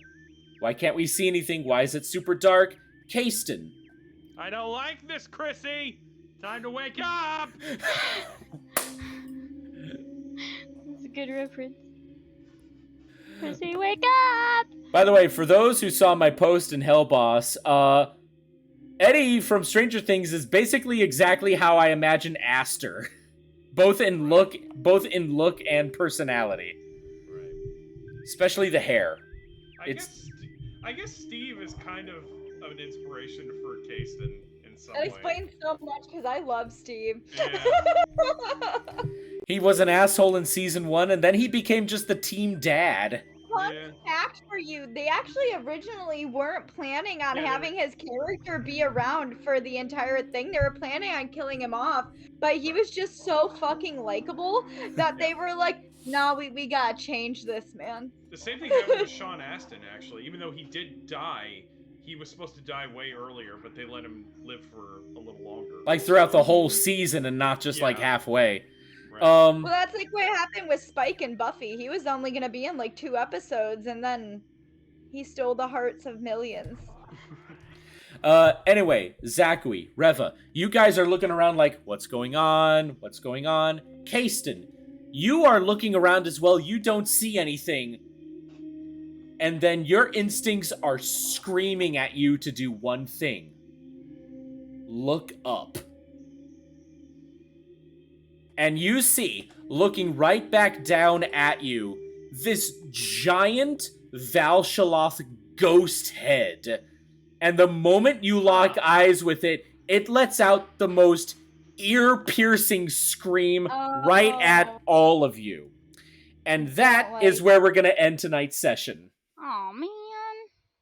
Why can't we see anything? Why is it super dark? Kasten. I don't like this, Chrissy. Time to wake up. That's a good reference. Chrissy, wake up! By the way, for those who saw my post in Hellboss, Eddie from Stranger Things is basically exactly how I imagine Aster, both in look and personality. Right. Especially the hair. I guess Steve is kind of an inspiration for Kasten in some That way. explains so much because I love Steve. Yeah. He was an asshole in season 1, and then he became just the team dad. Fun Yeah. fact for you, they actually originally weren't planning on having his character be around for the entire thing. They were planning on killing him off, but he was just so fucking likable that they were like, no, we gotta change this, man. The same thing happened with Sean Astin, actually. Even though he did die, he was supposed to die way earlier, but they let him live for a little longer. Like throughout the whole season and not just like halfway. Right. Well, that's like what happened with Spike and Buffy. He was only gonna be in like 2 episodes, and then he stole the hearts of millions. Anyway, Zachary, Reva, you guys are looking around like, what's going on? What's going on? Kasten, you are looking around as well. You don't see anything. And then your instincts are screaming at you to do one thing. Look up. And you see, looking right back down at you, this giant Val'Shalloth ghost head. And the moment you lock eyes with it, it lets out the most ear-piercing scream right at all of you. And that is where we're going to end tonight's session. Oh man.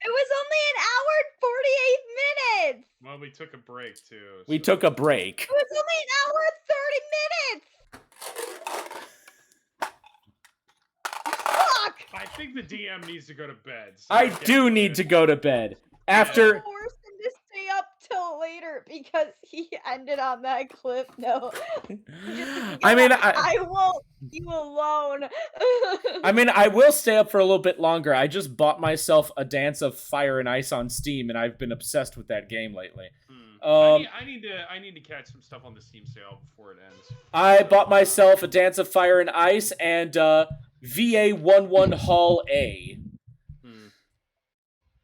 It was only an hour and 48 minutes! Well, we took a break, too. We took a break. It was only an hour and 30 minutes! Fuck! I think the DM needs to go to bed. So I do need to go to bed. After... I forced him to stay up till later because he ended on that cliff note. I mean, I won't leave you alone. I mean, I will stay up for a little bit longer. I just bought myself a Dance of Fire and Ice on Steam, and I've been obsessed with that game lately. I need to catch some stuff on the Steam sale before it ends. I bought myself a Dance of Fire and Ice and VA11 Hall A.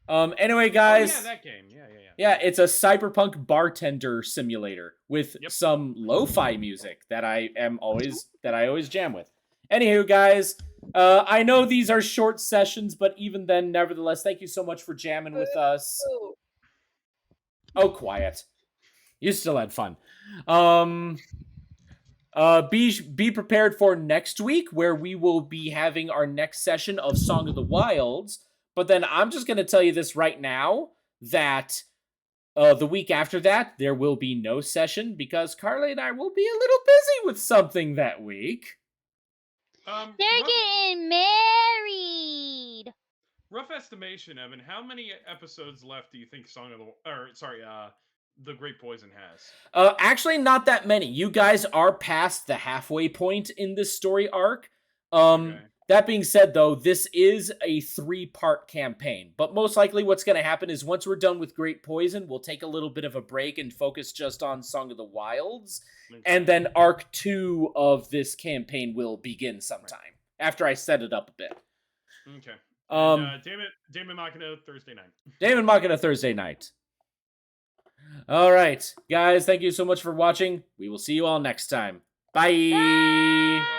Anyway, guys. Oh, yeah, that game. Yeah. Yeah, it's a cyberpunk bartender simulator with some lo-fi music that I always jam with. Anywho, guys, I know these are short sessions, but even then, nevertheless, thank you so much for jamming with us. Oh, quiet. You still had fun. Be prepared for next week, where we will be having our next session of Song of the Wilds. But then I'm just going to tell you this right now, that the week after that, there will be no session, because Carly and I will be a little busy with something that week. They're getting married. Rough estimation, Evan. How many episodes left do you think The Great Poison has? Actually, not that many. You guys are past the halfway point in this story arc. Okay. That being said, though, this is a 3-part campaign. But most likely what's going to happen is once we're done with Great Poison, we'll take a little bit of a break and focus just on Song of the Wilds. Okay. And then Arc 2 of this campaign will begin sometime, after I set it up a bit. Okay. Damon Machina Thursday night. Damon Machina Thursday night. All right, guys, thank you so much for watching. We will see you all next time. Bye. Bye.